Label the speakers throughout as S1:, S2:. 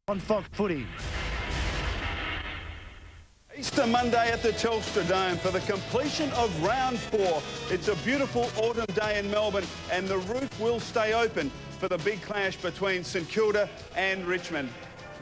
S1: On Fox Footy.
S2: Easter Monday at the Telstra Dome for the completion of round 4. It's a beautiful autumn day in Melbourne and the roof will stay open for the big clash between St Kilda and Richmond.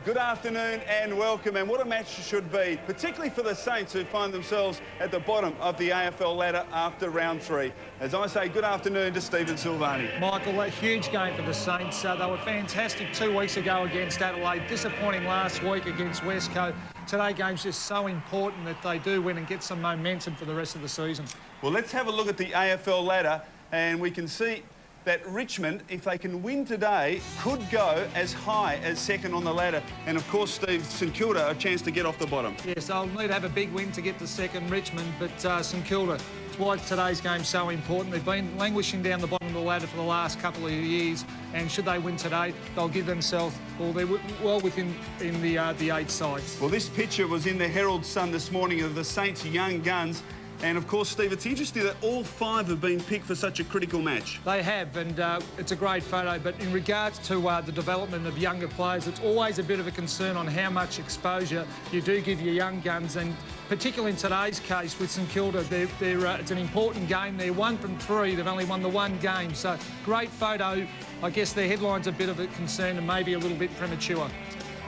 S2: Good afternoon and welcome, and what a match it should be, particularly for the Saints who find themselves at the bottom of the AFL ladder after round 3. As I say, good afternoon to Stephen Silvani.
S3: Michael, a huge game for the Saints. They were fantastic 2 weeks ago against Adelaide, disappointing last week against West Coast. Today's game's just so important that they do win and get some momentum for the rest of the season. Well, let's have a look at the AFL ladder, and we can see that Richmond, if they can win today, could go as high as second on the ladder. And of course, Steve, St Kilda, a chance to get off the bottom. Yes, they'll need to have a big win to get to second, Richmond, but St Kilda, it's why today's game's so important. They've been languishing down the bottom of the ladder for the last couple of years, and should they win today, they'll give themselves, well, they're well within the 8 sides. Well, this picture was in the Herald Sun this morning of the Saints' young guns. And of course, Steve, it's interesting that all 5 have been picked for such a critical match. They have, and it's a great photo. But in regards to the development of younger players, it's always a bit of a concern on how much exposure you do give your young guns. And particularly in today's case with St Kilda, it's an important game. They're 1 from 3. They've only won the 1 game. So great photo. I guess their headline's a bit of a concern and maybe a little bit premature.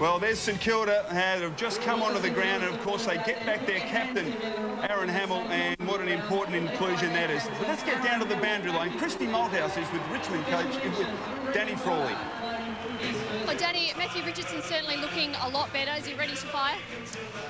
S3: Well, there's St Kilda, have just come onto the ground, and of course they get back their captain, Aaron Hamill, and what an important inclusion that is. But let's get down to the boundary line. Christy Malthouse is with Richmond coach, with Danny Frawley.
S4: Well, Danny, Matthew Richardson's certainly looking a lot better. Is he ready to fire?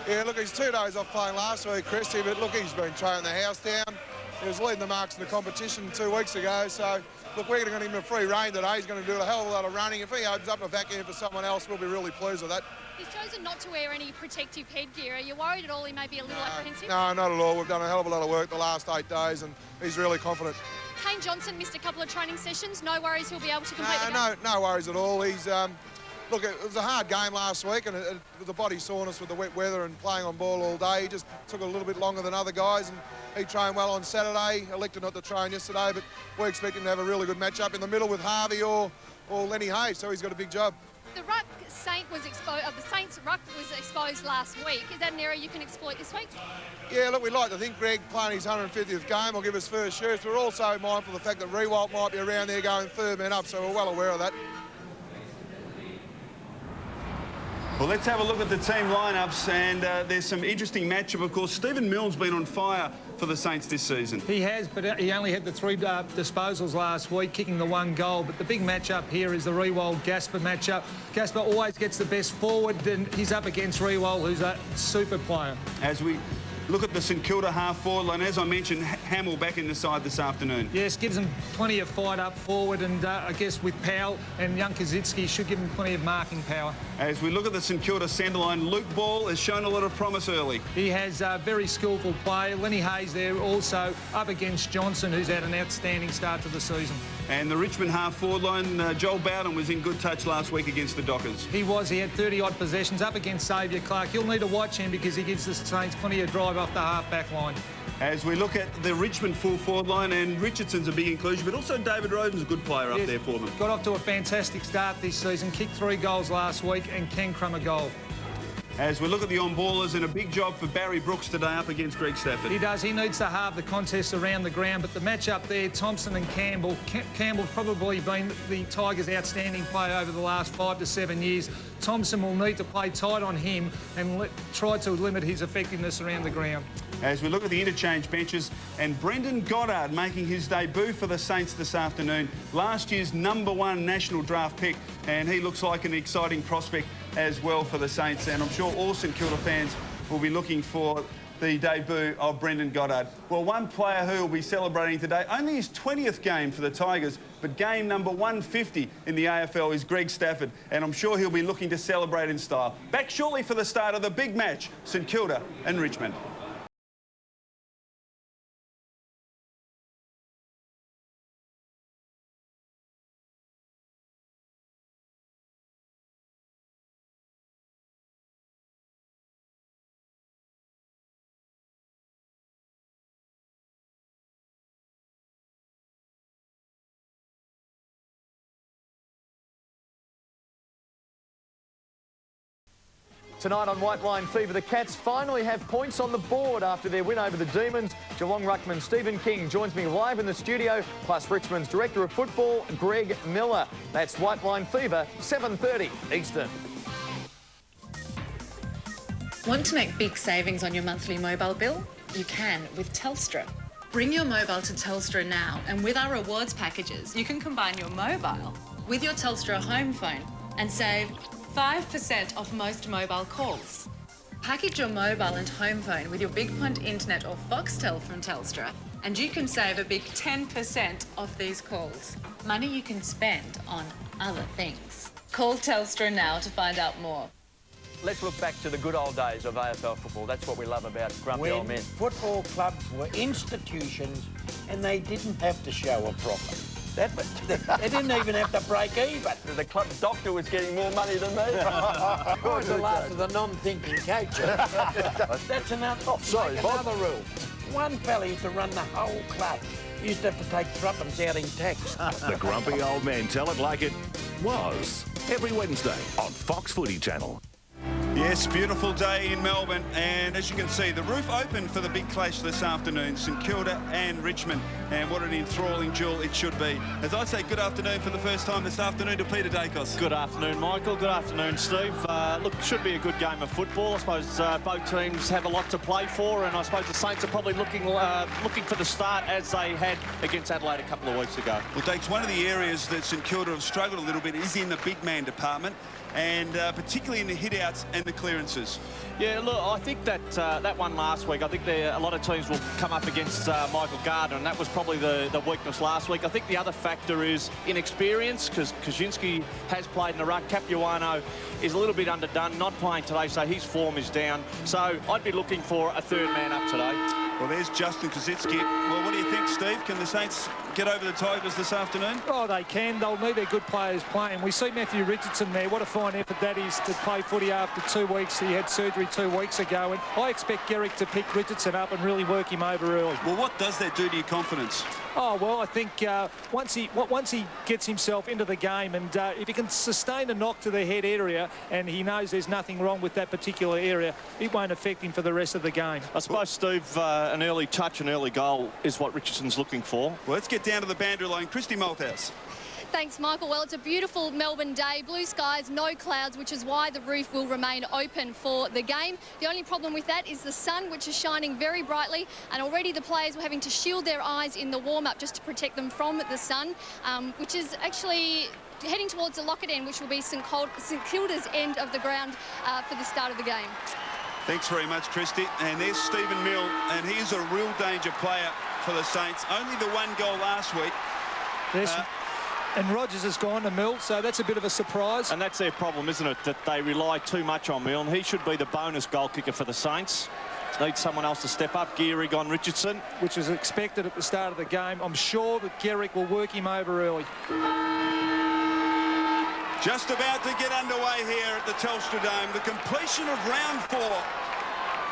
S5: Yeah, look, he's 2 days off playing last week, Christy, but look, he's been training the house down. He was leading the marks in the competition 2 weeks ago, so look, we're going to give him a free rein today. He's going to do a hell of a lot of running. If he opens up a vacuum for someone else, we'll be really pleased with that.
S4: He's chosen not to wear any protective headgear. Are you worried at all he may be a little apprehensive?
S5: No, not at all. We've done a hell of a lot of work the last 8 days, and he's really confident.
S4: Kane Johnson missed a couple of training sessions. No worries he'll be able to complete the game?
S5: No worries at all. He's... Look, it was a hard game last week, and with the body soreness with the wet weather and playing on ball all day, he just took a little bit longer than other guys, and he trained well on Saturday. Elected not to train yesterday, but we expect him to have a really good match up in the middle with Harvey or Lenny Hayes, so he's got a big job.
S4: The ruck Saint was exposed. The Saints' ruck was exposed last week. Is that an area you can exploit this week?
S5: Yeah, look, we'd like to think Greg playing his 150th game will give us first shoots. We're also mindful of the fact that Rewalt might be around there going 3rd man up, so we're well aware of that.
S2: Well, let's have a look at the team lineups, and there's some interesting matchup. Of course, Stephen Milne's been on fire for the Saints this season. He has, but he only had the 3 disposals last week, kicking the 1 goal. But the big matchup here is the Riewoldt-Gasper matchup. Gasper always gets the best forward, and he's up against Riewoldt, who's a super player. As we look at the St Kilda half-forward line, as I mentioned, Hamill back in the side this afternoon. Yes, gives him plenty of fight up forward, and I guess with Powell and young Kazitsky should give him plenty of marking power. As we look at the St Kilda centre line, Luke Ball has shown a lot of promise early. He has a very skillful play. Lenny Hayes there also up against Johnson, who's had an outstanding start to the season. And the Richmond half-forward line, Joel Bowden was in good touch last week against the Dockers. He was. He had 30-odd possessions up against Xavier Clark. You'll need to watch him because he gives the Saints plenty of drive off the half-back line. As we look at the Richmond full-forward line, and Richardson's a big inclusion, but also David Roden's a good player up there for them. Got off to a fantastic start this season, kicked 3 goals last week and can crumb a goal. As we look at the on-ballers, and a big job for Barry Brooks today up against Greg Stafford. He does. He needs to halve the contest around the ground, but the match up there, Thompson and Campbell. Campbell's probably been the Tigers' outstanding player over the last 5 to 7 years. Thompson will need to play tight on him and try to limit his effectiveness around the ground. As we look at the interchange benches, and Brendan Goddard making his debut for the Saints this afternoon. Last year's #1 national draft pick, and he looks like an exciting prospect as well for the Saints, and I'm sure all St Kilda fans will be looking for the debut of Brendan Goddard. Well, one player who will be celebrating today, only his 20th game for the Tigers, but game number 150 in the AFL is Greg Stafford, and I'm sure he'll be looking to celebrate in style. Back shortly for the start of the big match, St Kilda and Richmond.
S1: Tonight on White Line Fever, the Cats finally have points on the board after their win over the Demons. Geelong ruckman Stephen King joins me live in the studio, plus Richmond's Director of Football, Greg Miller. That's White Line Fever, 7:30 Eastern.
S6: Want to make big savings on your monthly mobile bill? You can with Telstra. Bring your mobile to Telstra now, and with our rewards packages, you can combine your mobile with your Telstra home phone and save 5% off most mobile calls. Package your mobile and home phone with your Big Punt Internet or Foxtel from Telstra, and you can save a big 10% off these calls. Money you can spend on other things. Call Telstra now to find out more.
S1: Let's look back to the good old days of AFL football. That's what we love about grumpy old men.
S7: Football clubs were institutions and they didn't have to show a profit. They didn't even have to break even.
S1: The club doctor was getting more money than me.
S7: I was the last of the non-thinking coaches. That's another rule. One fella used to run the whole club. He used to have to take threepence out in tax.
S8: The grumpy old men tell it like it was. Every Wednesday on Fox Footy Channel.
S2: Yes, beautiful day in Melbourne, and as you can see, the roof opened for the big clash this afternoon, St Kilda and Richmond, and what an enthralling duel it should be. As I say, good afternoon for the first time this afternoon to Peter Dacos.
S9: Good afternoon, Michael. Good afternoon, Steve. Look, it should be a good game of football. I suppose both teams have a lot to play for, and I suppose the Saints are probably looking for the start as they had against Adelaide a couple of weeks ago.
S2: Well, Dakes, one of the areas that St Kilda have struggled a little bit is in the big man department, and particularly in the hit-outs and the clearances.
S9: Yeah, look, I think that that one last week, I think a lot of teams will come up against Michael Gardner, and that was probably the weakness last week. I think the other factor is inexperience, because Kaczynski has played in the ruck. Capuano is a little bit underdone, not playing today, so his form is down. So I'd be looking for a third man up today.
S2: Well, there's Justin Kaczynski. Well, what do you think, Steve? Can the Saints get over the Tigers this afternoon?
S3: Oh, they can. They'll need their good players playing. We see Matthew Richardson there. What a fine effort that is to play footy after 2 weeks. He had surgery 2 weeks ago, and I expect Garrick to pick Richardson up and really work him over early.
S2: Well, what does that do to your confidence?
S3: Oh, well, I think once he gets himself into the game, and if he can sustain a knock to the head area and he knows there's nothing wrong with that particular area, it won't affect him for the rest of the game.
S9: I suppose, Steve, an early touch, an early goal is what Richardson's looking for.
S2: Well, let's get down to the boundary line. Christy Malthouse.
S4: Thanks, Michael. Well, it's a beautiful Melbourne day. Blue skies, no clouds, which is why the roof will remain open for the game. The only problem with that is the sun, which is shining very brightly, and already the players were having to shield their eyes in the warm-up just to protect them from the sun, which is actually heading towards the Lockett end, which will be St Kilda's end of the ground for the start of the game.
S2: Thanks very much, Christy. And there's Stephen Mill, and he is a real danger player for the Saints. Only the one goal last week.
S3: Yes. And Rogers has gone to Mill, so that's a bit of a surprise.
S9: And that's their problem, isn't it? That they rely too much on Mill, and he should be the bonus goal kicker for the Saints. Need someone else to step up. Gehrig on Richardson.
S3: Which was expected at the start of the game. I'm sure that Gehrig will work him over early.
S2: Just about to get underway here at the Telstra Dome. The completion of round 4.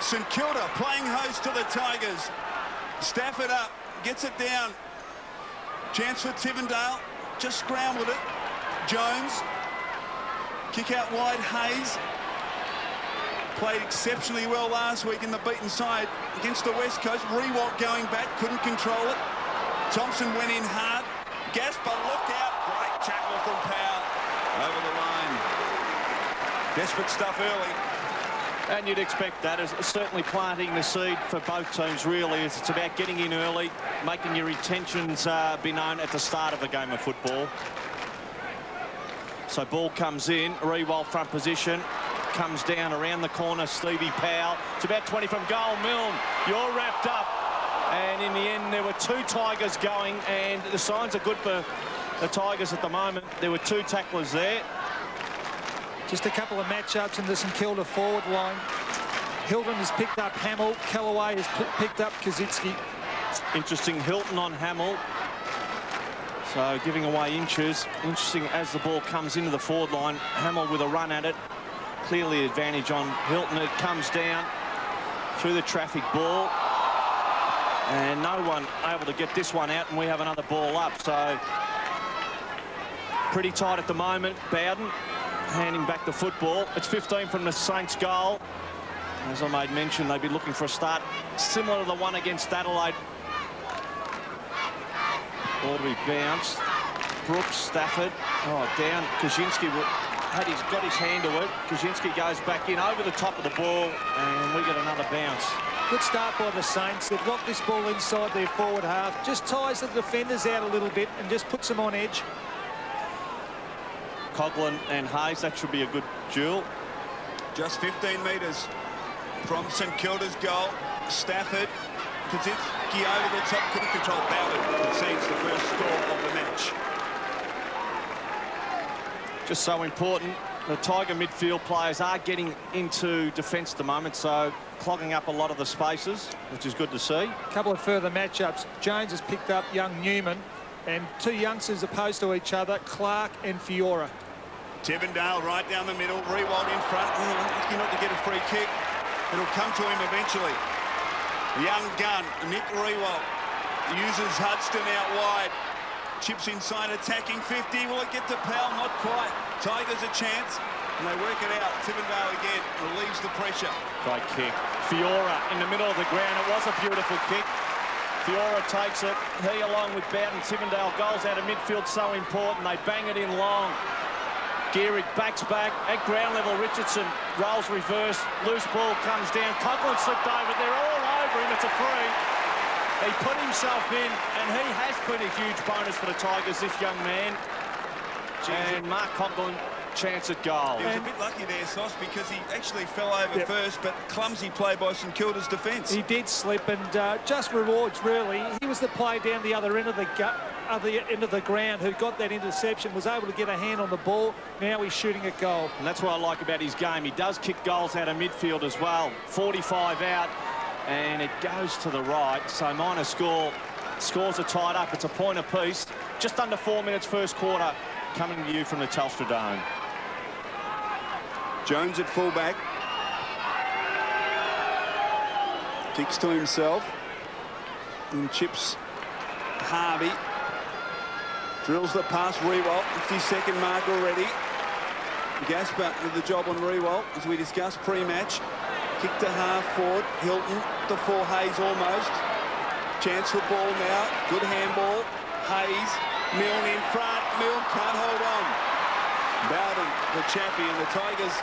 S2: St Kilda playing host to the Tigers. Stafford up, gets it down. Chance for Tivendale. Just scrambled it. Jones. Kick out wide, Hayes. Played exceptionally well last week in the beaten side against the West Coast. Rewalt going back, couldn't control it. Thompson went in hard. Gasper looked out. Great tackle from Powell. Over the line. Desperate stuff early.
S9: And you'd expect that. It's certainly planting the seed for both teams, really. It's about getting in early, making your intentions be known at the start of a game of football. So ball comes in, Rewalt front position, comes down around the corner, Stevie Powell. It's about 20 from goal. Milne, you're wrapped up. And in the end, there were 2 Tigers going, and the signs are good for the Tigers at the moment. There were 2 tacklers there.
S3: Just a couple of matchups in the St Kilda forward line. Hilton has picked up Hamill. Callaway has picked up Kaczynski.
S9: Interesting, Hilton on Hamill. So giving away inches. Interesting as the ball comes into the forward line. Hamill with a run at it. Clearly advantage on Hilton. It comes down through the traffic ball. And no one able to get this one out, and we have another ball up. So pretty tight at the moment. Bowden handing back the football. It's 15 from the Saints goal. As I made mention, they'd be looking for a start similar to the one against Adelaide. Ball to be bounced. Brooks, Stafford. Oh, down. Kaczynski got his hand to it. Kaczynski goes back in over the top of the ball, and we get another bounce.
S3: Good start by the Saints. They've locked this ball inside their forward half. Just ties the defenders out a little bit and just puts them on edge.
S9: Coughlin and Hayes, that should be a good duel.
S2: Just 15 metres from St Kilda's goal. Stafford, Kaczynski over the top, couldn't control Ballard, concedes the first score of the match.
S9: Just so important, the Tiger midfield players are getting into defence at the moment, so clogging up a lot of the spaces, which is good to see.
S3: A couple of further matchups. Jones has picked up young Newman, and two youngsters opposed to each other, Clark and Fiora.
S2: Tivendale right down the middle, Rewald in front. Lucky not to get a free kick. It'll come to him eventually. Young gun, Nick Rewald uses Hudson out wide. Chips inside, attacking 50. Will it get to Powell? Not quite. Tigers a chance, and they work it out. Tivendale again relieves the pressure.
S9: Great kick. Fiora in the middle of the ground. It was a beautiful kick. Fiora takes it. He, along with Bowden, Tivendale, goals out of midfield, so important. They bang it in long. Gehrig backs back at ground level. Richardson rolls reverse. Loose ball comes down. Coughlin slipped over. They're all over him. It's a free. He put himself in, and he has been a huge bonus for the Tigers, this young man. And Mark Coughlin, chance at goal.
S2: He was a bit lucky there, Sauce, because he actually fell over first, but clumsy play by St Kilda's defence.
S3: He did slip, and just rewards, really. He was the player down the other end of the ground who got that interception, was able to get a hand on the ball. Now he's shooting a goal.
S9: And that's what I like about his game. He does kick goals out of midfield as well. 45 out. And it goes to the right, so minor score. Scores are tied up. It's a point apiece. Just under 4 minutes first quarter, coming to you from the Telstra Dome.
S2: Jones at fullback. Kicks to himself. And chips Harvey. Drills the pass, Rewalt. It's his second mark already. Gasper with the job on Rewalt, as we discussed pre-match. Kick to half forward. Hilton to four. Hayes almost. Chance for ball now. Good handball. Hayes. Milne in front. Milne can't hold on. Bowden, the chappie, and the Tigers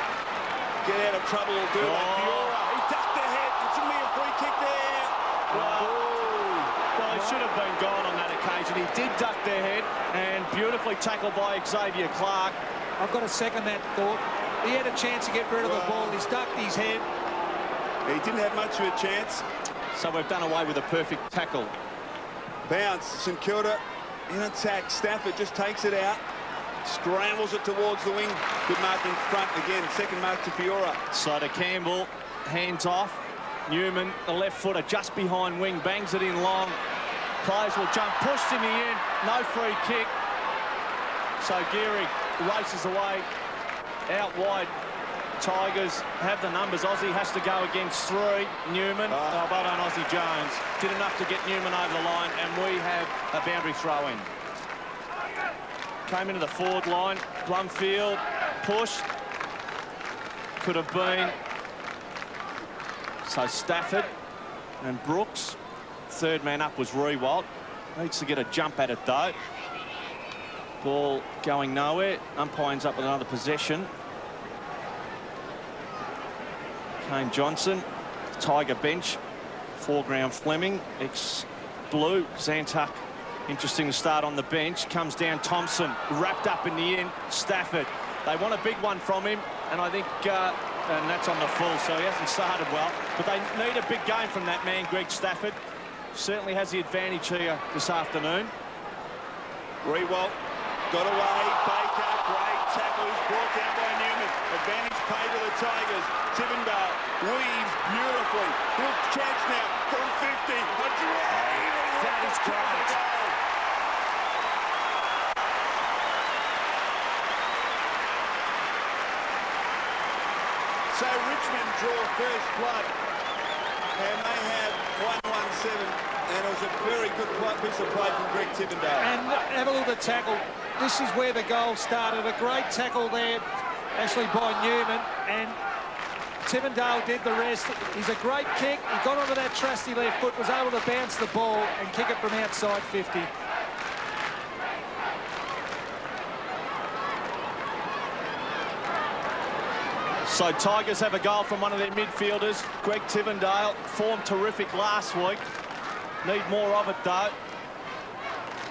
S2: get out of trouble. Do that. Fiora. He ducked the head. It should be a free kick there.
S9: Well, he should have been gone on that occasion. He did duck their head, and beautifully tackled by Xavier Clark.
S3: I've got to second that thought. He had a chance to get rid of the ball. He's ducked his head.
S2: He didn't have much of a chance.
S9: So we've done away with a perfect tackle.
S2: Bounce, St Kilda in attack. Stafford just takes it out. Scrambles it towards the wing. Good mark in front again. Second mark to Fiora.
S9: So to Campbell, hands off. Newman, the left footer, just behind wing, bangs it in long. Players will jump, pushed in the end. No free kick. So Gehrig races away. Out wide. Tigers have the numbers. Aussie has to go against three. Newman, well done Aussie Jones. Did enough to get Newman over the line, and we have a boundary throw in. Came into the forward line. Blumfield pushed. Could have been. So Stafford and Brooks. Third man up was Rewalt. Needs to get a jump at it though. Ball going nowhere. Umpire ends up with another possession. Kane Johnson, Tiger bench, foreground Fleming, ex-blue, Zantuck, interesting to start on the bench, comes down Thompson, wrapped up in the end, Stafford. They want a big one from him, and I think, and that's on the full, so he hasn't started well, but they need a big game from that man, Greg Stafford. Certainly has the advantage here this afternoon.
S2: Rewalt got away, Baker, great tackle, is brought down by Newman. Advantage paid to the Tigers. Tivendale weaves beautifully. Good chance now from 50. A drive.
S9: That is great.
S2: So Richmond draw first blood, and they have 1-1-7, and it was a very good piece of play from Greg Tivendale.
S3: And have a look at the tackle. This is where the goal started. A great tackle there. actually by Newman, and Tivendale did the rest. He's a great kick. He got onto that trusty left foot, was able to bounce the ball and kick it from outside 50.
S9: So Tigers have a goal from one of their midfielders, Greg Tivendale. Formed terrific last week. Need more of it though.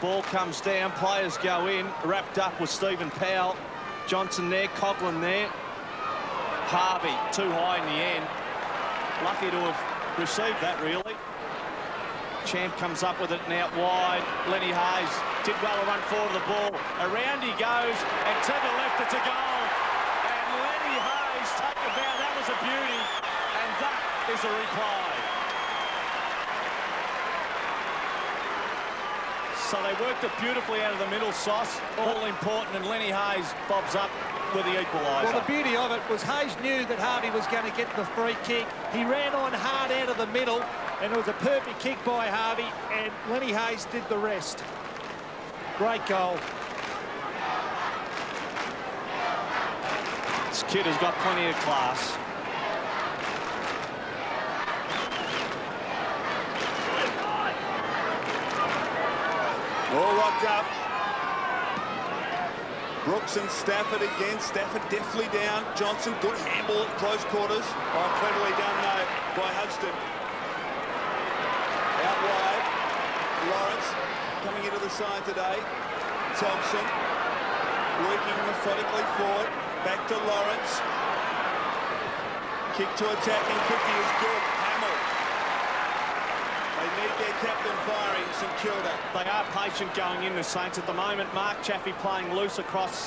S9: Ball comes down, players go in, wrapped up with Stephen Powell. Johnson there, Coughlin there. Harvey, too high in the end. Lucky to have received that, really. Champ comes up with it and out wide. Lenny Hayes did well to run forward of the ball. Around he goes, and to the left, it's a goal. And Lenny Hayes take a bow. That was a beauty, and that is a replay. So they worked it beautifully out of the middle, Sauce. All important, and Lenny Hayes bobs up with the equaliser.
S3: Well, the beauty of it was Hayes knew that Harvey was going to get the free kick. He ran on hard out of the middle, and it was a perfect kick by Harvey, and Lenny Hayes did the rest. Great goal.
S9: This kid has got plenty of class.
S2: All locked up. Brooks and Stafford again. Stafford deftly down. Johnson, good handball at close quarters. Oh, cleverly done though by Hudson. Out wide. Lawrence coming into the side today. Thompson working methodically forward. Back to Lawrence. Kick to attacking 50 is good. Hamill. They need their captain firing, St Kilda.
S9: They are patient going in, the Saints at the moment. Mark Chaffee playing loose across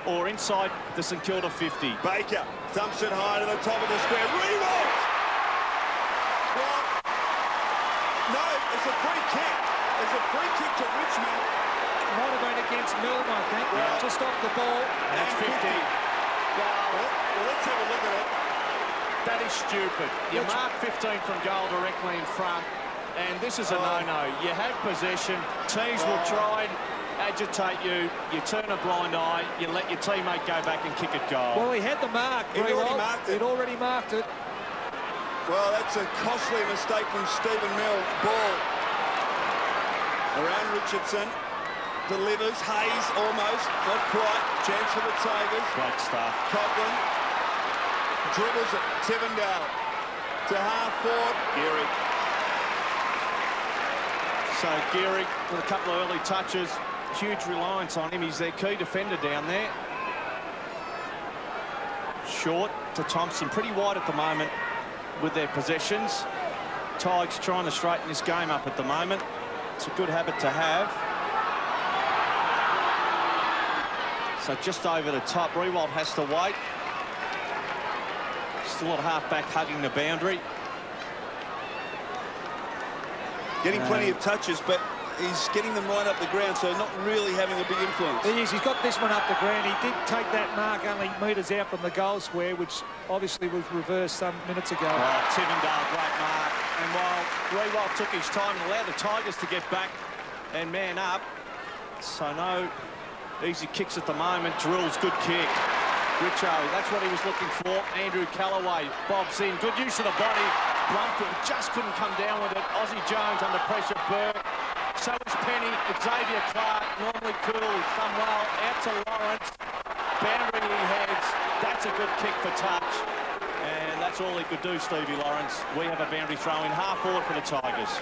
S9: or inside the St Kilda 50.
S2: Baker, Thompson high to the top of the square. Rewalt! Well, no, it's a free kick. It's a free kick to Richmond.
S3: Might have been against Milne, I think.
S2: Yeah.
S3: Just off the ball.
S9: And it's 50.
S2: Well, let's have a look at it.
S9: That is stupid. You mark 15 from goal directly in front, and this is a no-no. You have possession. Teams will try and agitate you. You turn a blind eye. You let your teammate go back and kick it goal.
S3: Well, he had the mark.
S2: He'd already marked it.
S3: He'd already marked it.
S2: Well, that's a costly mistake from Stephen Mill. Ball around Richardson. Delivers. Hayes almost. Not quite. Chance for the Tigers.
S9: Great stuff.
S2: Coughlin dribbles it. Tivendale to half forward. Geary.
S9: So Geary with a couple of early touches. Huge reliance on him. He's their key defender down there. Short to Thompson. Pretty wide at the moment with their possessions. Tigers trying to straighten this game up at the moment. It's a good habit to have. So just over the top, Rewalt has to wait. Still at half-back hugging the boundary.
S2: Getting plenty of touches, but he's getting them right up the ground, so not really having a big influence.
S3: He is. He's got this one up the ground. He did take that mark only metres out from the goal square, which obviously was reversed some minutes ago.
S9: Oh, Tivendale, great mark. And while Rewalt took his time and allowed the Tigers to get back and man up, so no easy kicks at the moment. Drills, good kick. Richo, that's what he was looking for. Andrew Callaway bobs in. Good use of the body. Blumfield just couldn't come down with it. Aussie Jones under pressure. Burke. So is Penny. Xavier Clark, normally cool. Done well. Out to Lawrence. Boundary he heads. That's a good kick for touch. And that's all he could do, Stevie Lawrence. We have a boundary throw in. Half forward for the Tigers.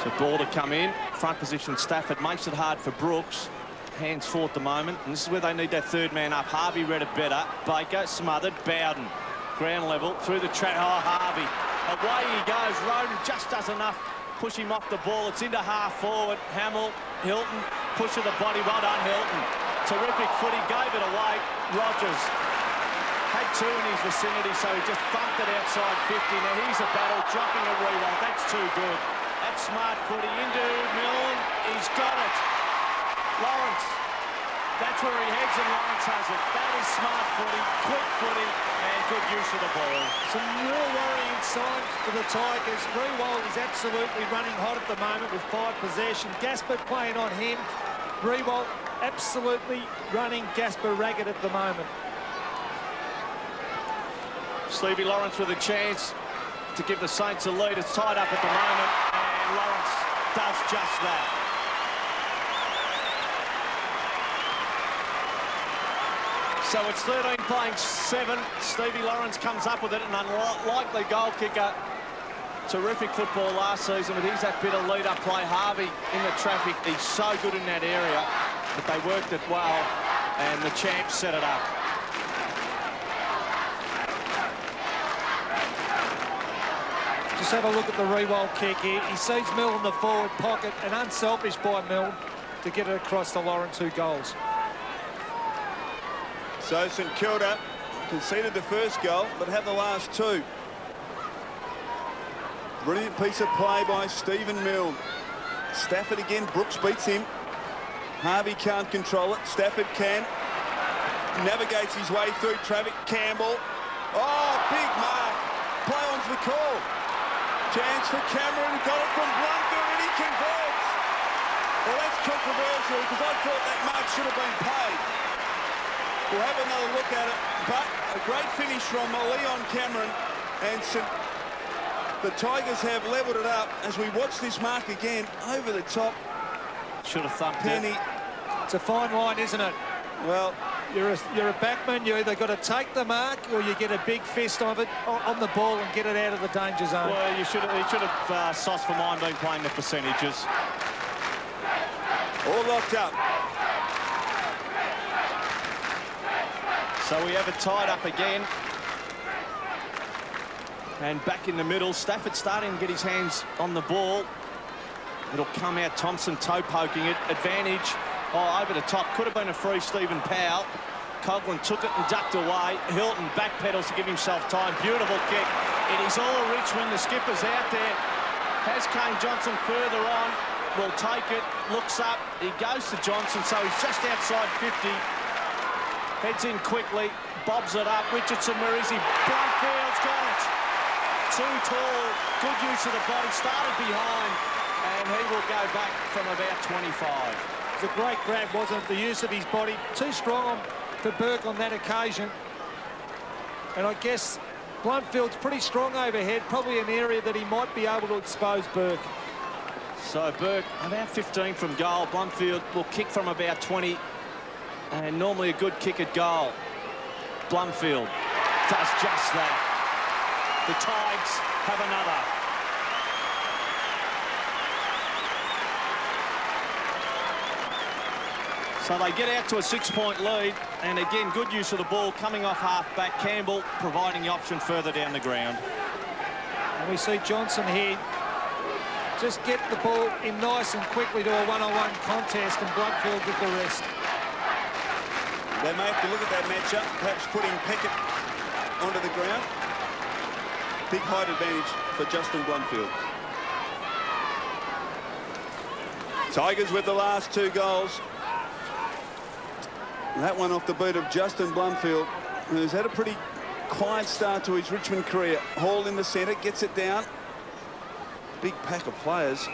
S9: So ball to come in. Front position Stafford makes it hard for Brooks. Hands forward at the moment. And this is where they need that third man up. Harvey read it better. Baker smothered. Bowden. Ground level through the track. Oh, Harvey. Away he goes. Roden just does enough. Push him off the ball. It's into half forward. Hamill. Hilton. Push of the body. Well done, Hilton. Terrific footy. Gave it away. Rogers had two in his vicinity, so he just bumped it outside 50. Now here's a battle. Dropping a reload. That's too good. That's smart footy into Milne. He's got it. Lawrence That's where he heads, and Lawrence has it. That is smart footy, quick footy, and good use of the ball.
S3: Some real worrying signs for the Tigers. Rewald is absolutely running hot at the moment with 5 possession. Gasper playing on him. Rewald absolutely running Gasper ragged at the moment.
S9: Stevie Lawrence with a chance to give the Saints a lead. It's tied up at the moment, and Lawrence does just that. So it's 13 playing 7. Stevie Lawrence comes up with it, an unlikely goal kicker. Terrific football last season, but he's that bit of lead-up play. Harvey in the traffic, he's so good in that area, but they worked it well, and the champs set it up.
S3: Just have a look at the Rewald kick here. He sees Mill in the forward pocket, and unselfish by Mill to get it across to Lawrence, 2 goals.
S2: So St Kilda conceded the first goal, but have the last 2. Brilliant piece of play by Stephen Milne. Stafford again, Brooks beats him. Harvey can't control it, Stafford can. Navigates his way through traffic, Campbell. Oh, big mark. Play on's the call. Chance for Cameron, got it from Blundell, and he converts. Well, that's controversial, because I thought that mark should have been paid. We'll have another look at it, but a great finish from Leon Cameron, and the Tigers have levelled it up as we watch this mark again over the top.
S9: Should have thumped
S2: Penny.
S9: it.
S3: It's a fine line, isn't it?
S2: Well,
S3: you're a backman. You either got to take the mark or you get a big fist of it on the ball and get it out of the danger zone.
S9: Well, he should have sauced for mine been playing the percentages.
S2: All locked up.
S9: So we have it tied up again. And back in the middle, Stafford starting to get his hands on the ball. It'll come out, Thompson toe poking it. Advantage, over the top. Could have been a free Stephen Powell. Coughlin took it and ducked away. Hilton backpedals to give himself time. Beautiful kick. It is all Richmond. The skipper's out there. Has Kane Johnson further on. Will take it. Looks up. He goes to Johnson, so he's just outside 50. Heads in quickly. Bobs it up. Richardson, where is he? Bluntfield's got it. Too tall. Good use of the body. Started behind. And he will go back from about 25.
S3: It was a great grab, wasn't it? The use of his body. Too strong for Burke on that occasion. And I guess Bluntfield's pretty strong overhead. Probably an area that he might be able to expose Burke.
S9: So Burke about 15 from goal. Bluntfield will kick from about 20. And normally a good kick at goal. Blumfield does just that. The Tigers have another. So they get out to a 6-point lead. And again, good use of the ball coming off half-back. Campbell providing the option further down the ground.
S3: And we see Johnson here just get the ball in nice and quickly to a one-on-one contest, and Blumfield did the rest.
S2: They may have to look at that matchup, perhaps putting Peckett onto the ground. Big height advantage for Justin Blumfield. Tigers with the last 2 goals. That one off the boot of Justin Blumfield, who's had a pretty quiet start to his Richmond career. Hall in the centre, gets it down. Big pack of players.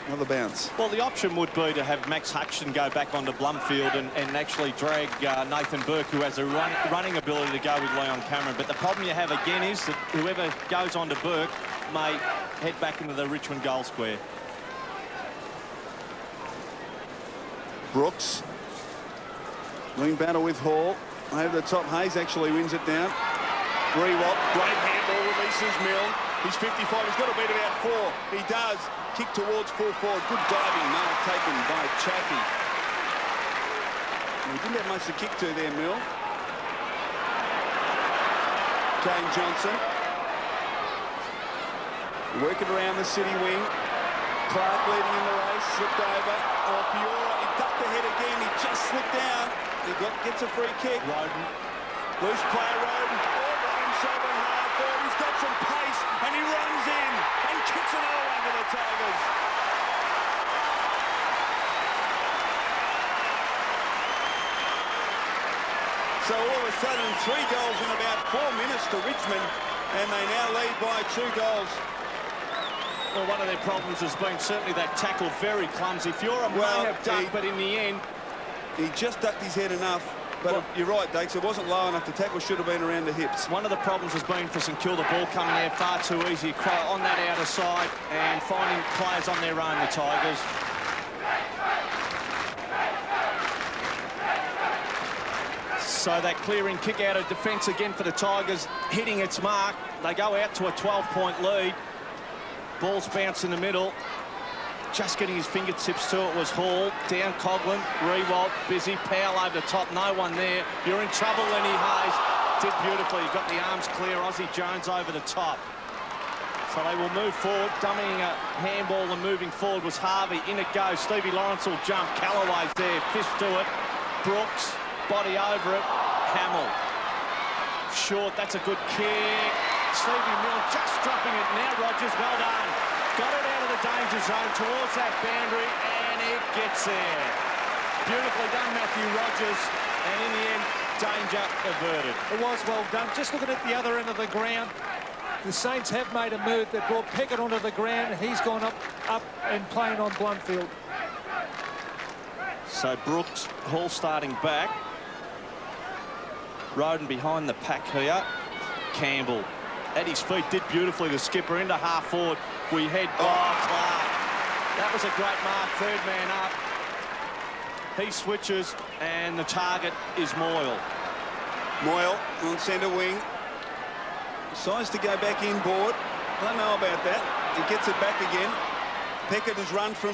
S2: Another bounce.
S9: Well, the option would be to have Max Hutchinson go back onto Blumfield and actually drag Nathan Burke, who has a running ability to go with Leon Cameron. But the problem you have again is that whoever goes onto Burke may head back into the Richmond goal square.
S2: Brooks. Wing battle with Hall. Over the top, Hayes actually wins it down. Rewalt, great handball, releases Milne. He's 55, he's got to beat about 4. He does. Kick towards full forward. Good diving mark taken by Chappie. He didn't have much to kick to there, Milne. Kane Johnson. Working around the city wing. Clark leading in the race, slipped over. Oh, Fiora, he ducked ahead again. He just slipped down. He gets a free kick.
S9: Roden.
S2: Loose player, Roden. Oh, running so hard forward. He's got some pace, and he runs in and kicks another one for the Tigers. So all of a sudden, 3 goals in about 4 minutes to Richmond, and they now lead by 2 goals.
S9: Well, one of their problems has been certainly that tackle, very clumsy. Fiora may have ducked, but in the end...
S2: He just ducked his head enough. But you're right, Dakes, it wasn't low enough. The tackle should have been around the hips.
S9: One of the problems has been for St Kilda, ball coming there far too easy on that outer side and finding players on their own, the Tigers. So that clearing kick out of defence again for the Tigers, hitting its mark. They go out to a 12-point lead. Ball's bounced in the middle. Just getting his fingertips to it was Hall. Down Coughlin. Rewalt, busy. Powell over the top. No one there. You're in trouble, Lenny Hayes. Did beautifully. He got the arms clear. Aussie Jones over the top. So they will move forward. Dummying a handball and moving forward was Harvey. In it goes. Stevie Lawrence will jump. Callaway's there. Fist to it. Brooks. Body over it. Hamill. Short. That's a good kick. Stevie Milne just dropping it. Now Rogers. Well done. Got it out of the danger zone towards that boundary, and it gets there. Beautifully done, Matthew Rogers, and in the end, danger averted.
S3: It was well done. Just looking at the other end of the ground, the Saints have made a move that brought Peckett onto the ground, and he's gone up and playing on Blundfield.
S9: So Brooks, Hall starting back. Roden behind the pack here. Campbell at his feet, did beautifully. The skipper into half forward. We head Clark. That was a great mark, 3rd man up. He switches, and the target is Moyle.
S2: Moyle on centre wing. Decides to go back inboard. Don't know about that. He gets it back again. Peckett has run from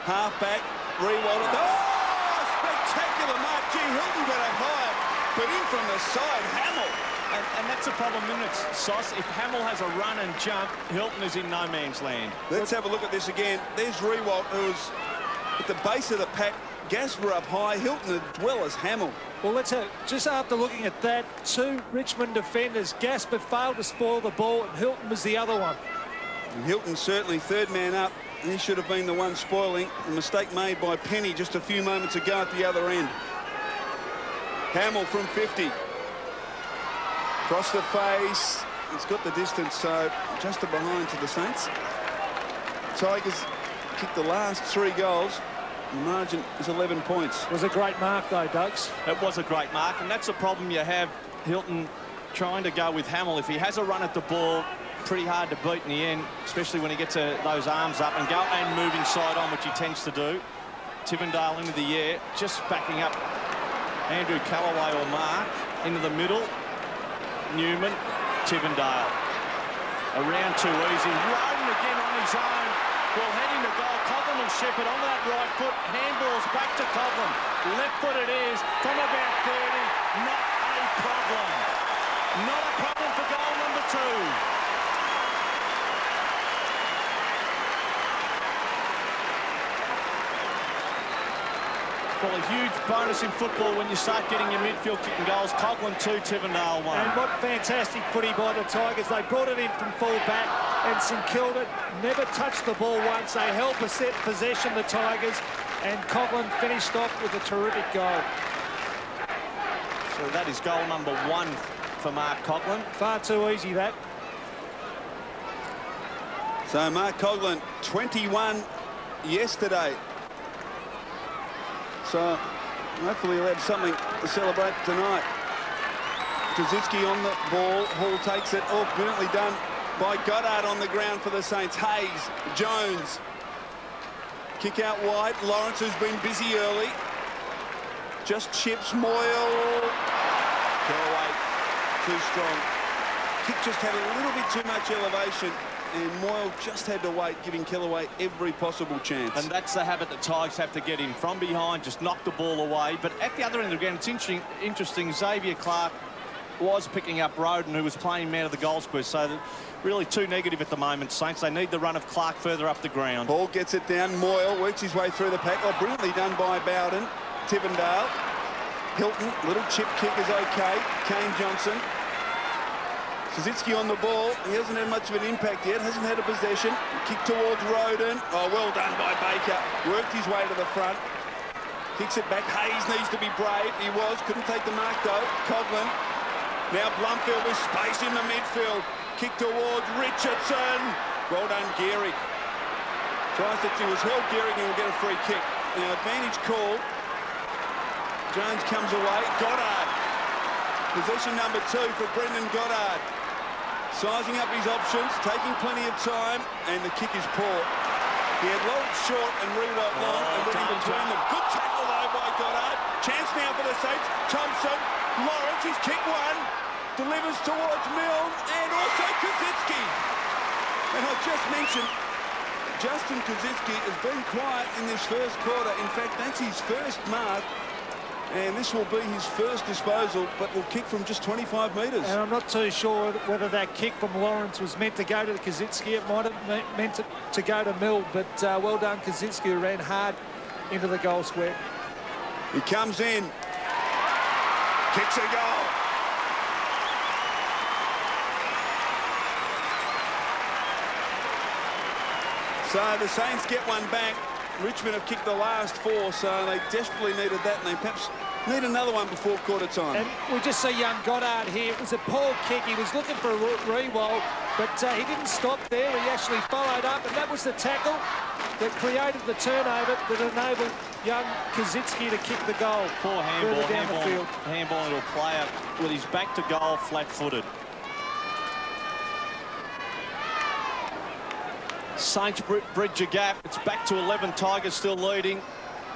S2: half-back. Rewald. Oh, spectacular mark. Gee, Hilton got up higher, but in from the side, Hamill.
S9: And that's the problem, isn't it, Sauce? If Hamill has a run and jump, Hilton is in no man's land.
S2: Let's have a look at this again. There's Rewalt, who's at the base of the pack. Gasper up high, Hilton as well as Hamill.
S3: Well, let's have, just after looking at that, 2 Richmond defenders. Gasper failed to spoil the ball, and Hilton was the other one.
S2: And Hilton certainly 3rd man up. He should have been the one spoiling. A mistake made by Penny just a few moments ago at the other end. Hamill from 50. Across the face. It's got the distance, so just behind to the Saints. Tigers kicked the last 3 goals. The margin is 11 points.
S3: It was a great mark, though, Dugs.
S9: It was a great mark, and that's the problem you have. Hilton trying to go with Hamill. If he has a run at the ball, pretty hard to beat in the end, especially when he gets those arms up and go and moving side on, which he tends to do. Tivendale into the air, just backing up Andrew Callaway or Mark into the middle. Newman, Tivendale. Around too easy. Roden again on his own. Well, heading to goal. Coughlin will shepherd on that right foot. Handballs back to Coughlin. Left foot it is from about 30. Not a problem. Not a problem for goal number 2. Well, a huge bonus in football when you start getting your midfield kicking goals. Coughlin 2, Tivendale 1.
S3: And what fantastic footy by the Tigers. They brought it in from full back, and St Kilda never touched the ball once. They held possession, the Tigers, and Coughlin finished off with a terrific goal.
S9: So that is goal number 1 for Mark Coughlin.
S3: Far too easy, that.
S2: So Mark Coughlin, 21 yesterday. So hopefully he'll have something to celebrate tonight. Kaczynski on the ball. Hall takes it. Oh, brilliantly done by Goddard on the ground for the Saints. Hayes, Jones. Kick out wide. Lawrence, who's been busy early. Just chips. Moyle. Callaway, too strong. Kick just had a little bit too much elevation, and Moyle just had to wait, giving Callaway every possible chance.
S9: And that's the habit that Tigers have to get in. From behind, just knock the ball away. But at the other end of the ground, it's interesting. Xavier Clark was picking up Roden, who was playing man of the goal square. So really too negative at the moment, Saints. They need the run of Clark further up the ground.
S2: Ball gets it down. Moyle works his way through the pack. Oh, brilliantly done by Bowden. Tivendale. Hilton, little chip kick is okay. Kane Johnson. Kaczynski on the ball. He hasn't had much of an impact yet. Hasn't had a possession. Kick towards Roden. Oh, well done by Baker. Worked his way to the front. Kicks it back. Hayes needs to be brave. He was. Couldn't take the mark, though. Coughlin. Now Blumfield with space in the midfield. Kick towards Richardson. Well done, Geary. Tries that he was held. Geary will get a free kick. Now, advantage call. Jones comes away. Goddard. Possession number 2 for Brendan Goddard. Sizing up his options, taking plenty of time, and the kick is poor. He had Lawrence short and Rewalt long, and went in between them. Good tackle, though, by Goddard. Chance now for the Saints. Thompson. Lawrence, he's kicked one. Delivers towards Milne, and also Kaczynski. And I just mentioned, Justin Kaczynski has been quiet in this first quarter. In fact, that's his first mark. And this will be his first disposal, but will kick from just 25 metres.
S3: And I'm not too sure whether that kick from Lawrence was meant to go to Kaczynski. It might have meant to go to Mill, but well done, Kaczynski, who ran hard into the goal square.
S2: He comes in. Kicks a goal. So the Saints get one back. Richmond have kicked the last 4, so they desperately needed that, and they perhaps need another one before quarter time.
S3: And we just see young Goddard here. It was a poor kick. He was looking for a Rewalt, but he didn't stop there. He actually followed up, and that was the tackle that created the turnover that enabled young Kaczynski to kick the goal.
S9: Poor handball,
S3: down the field.
S9: handball into a player with his back to goal, flat-footed. Saints bridge a gap. It's back to 11. Tigers still leading.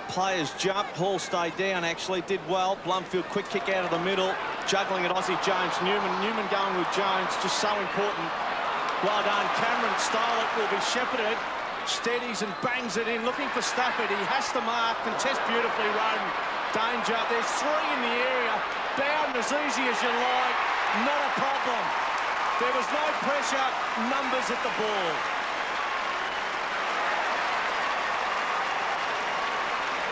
S9: Players jump. Hall stayed down, actually. Did well. Blumfield, quick kick out of the middle. Juggling at Aussie Jones. Newman going with Jones. Just so important. Well done. Cameron stole it. Will be shepherded. Steadies and bangs it in. Looking for Stafford. He has to mark. Contest beautifully. Roden. Danger. There's 3 in the area. Bowden as easy as you like. Not a problem. There was no pressure. Numbers at the ball.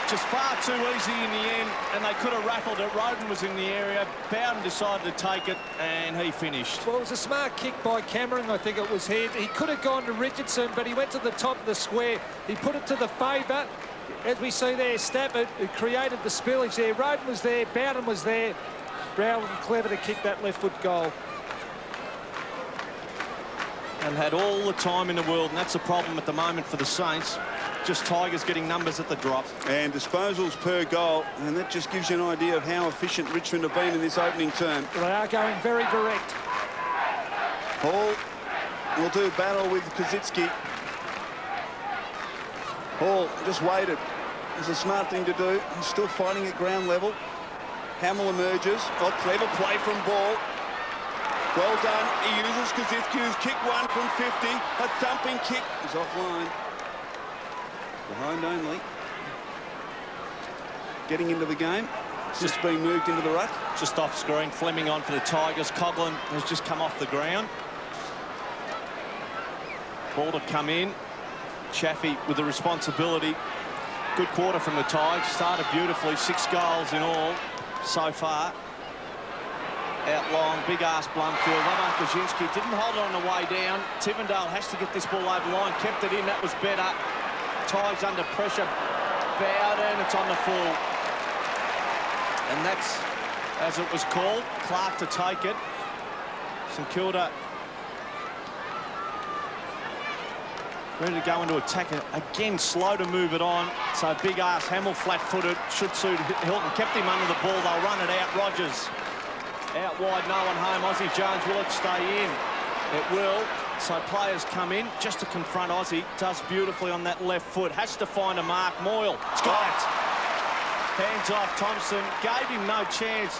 S9: Just far too easy in the end, and they could have raffled it. Roden was in the area. Bowden decided to take it, and he finished.
S3: Well, it was a smart kick by Cameron, I think it was here. He could have gone to Richardson, but he went to the top of the square. He put it to the favour. As we see there, Stafford, who created the spillage there. Roden was there, Bowden was there. Bowden clever to kick that left-foot goal.
S9: And had all the time in the world, and that's the problem at the moment for the Saints. Just Tigers getting numbers at the drop.
S2: And disposals per goal, and that just gives you an idea of how efficient Richmond have been in this opening term.
S3: They are going very direct.
S2: Hall will do battle with Kaczynski. Hall just waited. It's a smart thing to do. He's still fighting at ground level. Hamill emerges. Oh, clever play from Ball. Well done. He uses Kaczynski, who's kicked one from 50. A thumping kick. He's offline. Behind only. Getting into the game. It's just being moved into the ruck.
S9: Just off screen. Fleming on for the Tigers. Coughlin has just come off the ground. Ball to come in. Chaffee with the responsibility. Good quarter from the Tigers. Started beautifully. 6 goals in all so far. Out long, big ass Blumfield. Well done, Kaczynski. Didn't hold it on the way down. Tivendale has to get this ball over the line. Kept it in. That was better. Tigers under pressure. Bowden. It's on the full. And that's, as it was called, Clark to take it. St Kilda ready to go into attack. Again, slow to move it on. So big ass Hamill flat-footed. Should suit Hilton. Kept him under the ball. They'll run it out. Rogers. Out wide, no one home. Aussie Jones, will it stay in? It will. So players come in just to confront Aussie. Does beautifully on that left foot. Has to find a mark. Moyle. It's got it. Hands off Thompson. Gave him no chance.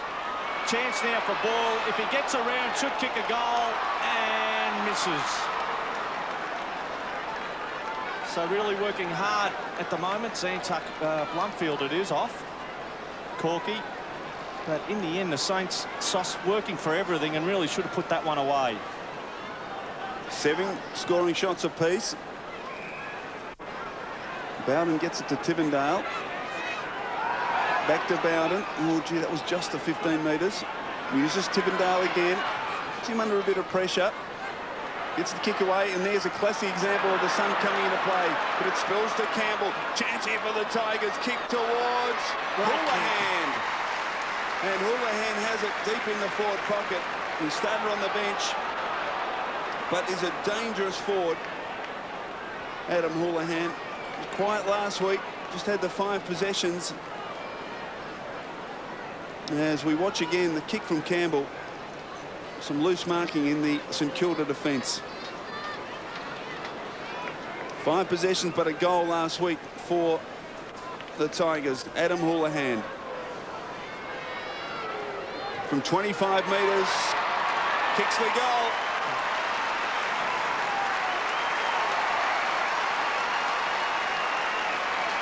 S9: Chance now for Ball. If he gets around, should kick a goal. And misses. So really working hard at the moment. Zantuck, Blumfield it is off. Corky. But in the end, the Saints working for everything and really should have put that one away.
S2: 7 scoring shots apiece. Bowden gets it to Tivendale. Back to Bowden. Oh, gee, that was just the 15 metres. Uses Tivendale again. Puts him under a bit of pressure. Gets the kick away, and there's a classic example of the sun coming into play. But it spills to Campbell. Chance here for the Tigers. Kick towards Houlihan. And Houlihan has it deep in the forward pocket. He started on the bench, but is a dangerous forward. Adam Houlihan. Quiet last week. Just had the 5 possessions. As we watch again, the kick from Campbell. Some loose marking in the St Kilda defence. 5 possessions, but a goal last week for the Tigers. Adam Houlihan. From 25 metres, kicks the goal.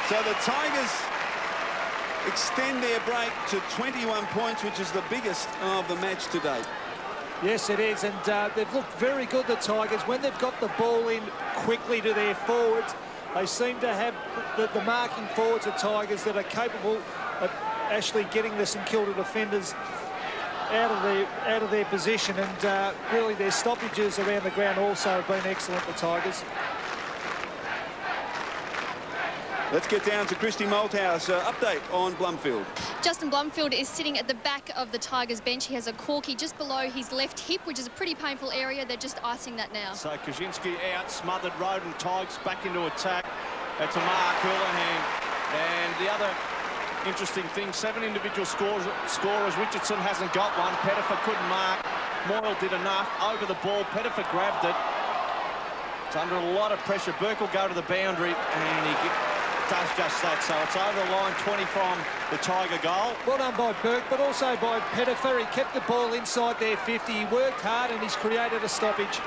S2: So the Tigers extend their break to 21 points, which is the biggest of the match to date.
S3: Yes, it is, and they've looked very good, the Tigers. When they've got the ball in quickly to their forwards, they seem to have the marking forwards of Tigers that are capable of actually getting the St Kilda defenders out of their position, and really their stoppages around the ground also have been excellent, the Tigers.
S2: Let's get down to Christy Malthouse. Update on Blumfield.
S4: Justin Blumfield is sitting at the back of the Tigers bench. He has a corky just below his left hip, which is a pretty painful area. They're just icing that now.
S9: So Kaczynski out, smothered, Roden, Tigers back into attack. That's a mark, Houlihan. And the other interesting thing, 7 individual scorers. Richardson hasn't got one. Pettifer couldn't mark. Moyle did enough. Over the ball, Pettifer grabbed it. It's under a lot of pressure. Burke will go to the boundary, and he does just that. So it's over the line, 20 from the Tiger goal.
S3: Well done by Burke, but also by Pettifer. He kept the ball inside their 50. He worked hard, and he's created a stoppage.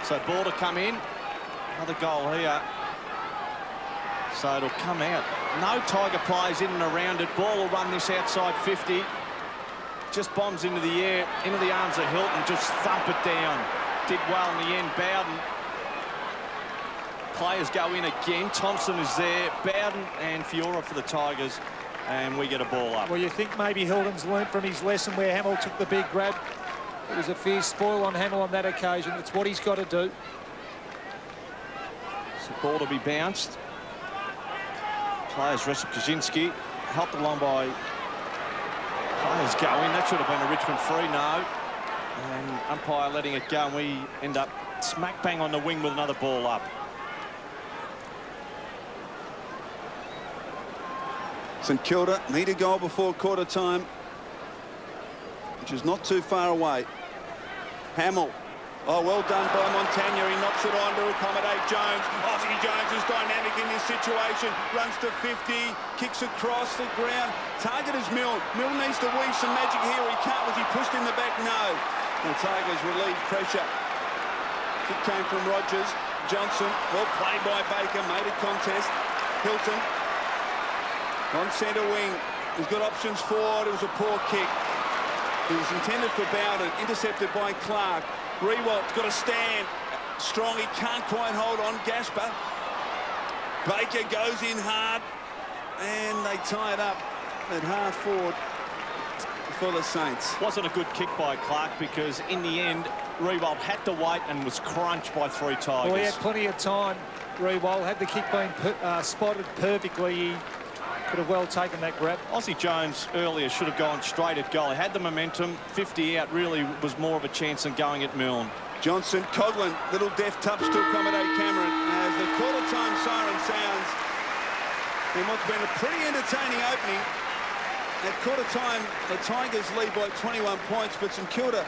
S9: So ball to come in. Another goal here. So it'll come out. No Tiger players in and around it. Ball will run this outside 50. Just bombs into the air, into the arms of Hilton. Just thump it down. Did well in the end. Bowden. Players go in again. Thompson is there. Bowden and Fiora for the Tigers. And we get a ball up.
S3: Well, you think maybe Hilton's learnt from his lesson where Hamill took the big grab. It was a fierce spoil on Hamill on that occasion. It's what he's got to do.
S9: So ball to be bounced. Players wrestle Kaczynski. Helped along by players going. That should have been a Richmond free, no. And umpire letting it go, and we end up smack bang on the wing with another ball up.
S2: St Kilda need a goal before quarter time, which is not too far away. Hamill. Oh, well done by Montagna. He knocks it on to accommodate Jones. Aussie Jones is dynamic in this situation. Runs to 50, kicks across the ground. Target is Milne. Milne needs to weave some magic here. He can't. Was he pushed in the back? No. The Tigers relieve pressure. Kick came from Rogers. Johnson, well played by Baker, made a contest. Hilton on centre wing. He's got options forward. It was a poor kick. It was intended for Bowden, intercepted by Clark. Rewalt's got to stand strong. He can't quite hold on. Gasper. Baker goes in hard, and they tie it up at half forward for the Saints.
S9: Wasn't a good kick by Clark, because in the end, Rewalt had to wait and was crunched by 3 Tigers.
S3: Well, he had plenty of time, Rewalt. Had the kick been spotted perfectly, he could have well taken that grab.
S9: Aussie Jones earlier should have gone straight at goal. He had the momentum. 50 out really was more of a chance than going at Milne.
S2: Johnson, Coughlin, little deft touch to accommodate Cameron as the quarter-time siren sounds in what's been a pretty entertaining opening. At quarter-time, the Tigers lead by 21 points, but St Kilda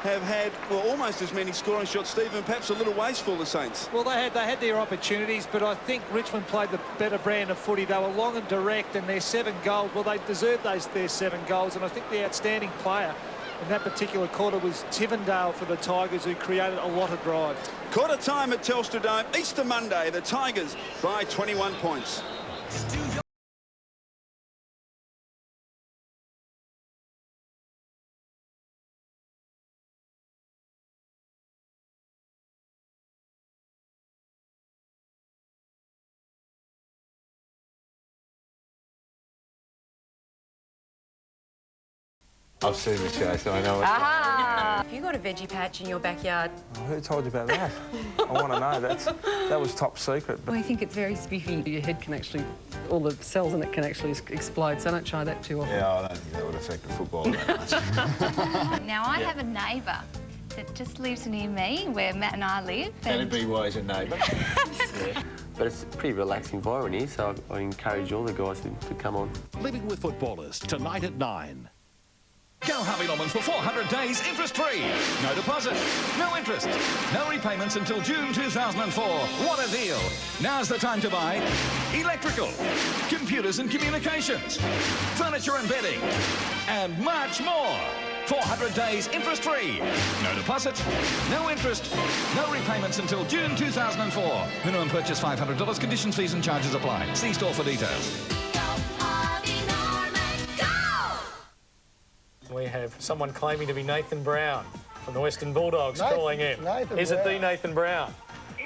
S2: have had, well, almost as many scoring shots, Stephen, perhaps a little wasteful, the Saints.
S3: Well, they had their opportunities, but I think Richmond played the better brand of footy. They were long and direct, and their 7 goals, well, they deserved their 7 goals, and I think the outstanding player in that particular quarter was Tivendale for the Tigers, who created a lot of drive.
S2: Quarter time at Telstra Dome, Easter Monday, the Tigers by 21 points.
S10: I've seen the show, so I know what's Have you got a veggie patch in your backyard?
S11: Oh, who told you about that? I want to know. That was top secret.
S10: Well, I think it's very spiffy.
S12: Your head can actually, all the cells in it can actually explode, so don't try that too often.
S11: Yeah, I don't think that would affect the football that much.
S13: Now, I have a neighbour that just lives near me, where Matt and I live.
S11: That'd be wise, a neighbour.
S14: Yeah. But it's a pretty relaxed environment here, so I encourage all the guys to come on.
S8: Living with Footballers, tonight at 9.
S15: Go Harvey Norman's for 400 days interest-free. No deposit, no interest, no repayments until June 2004. What a deal. Now's the time to buy electrical, computers and communications, furniture and bedding, and much more. 400 days interest-free. No deposit, no interest, no repayments until June 2004. Minimum purchase $500. Conditions, fees and charges apply. See store for details.
S16: We have someone claiming to be Nathan Brown from the Western Bulldogs calling in. Is it the Nathan Brown?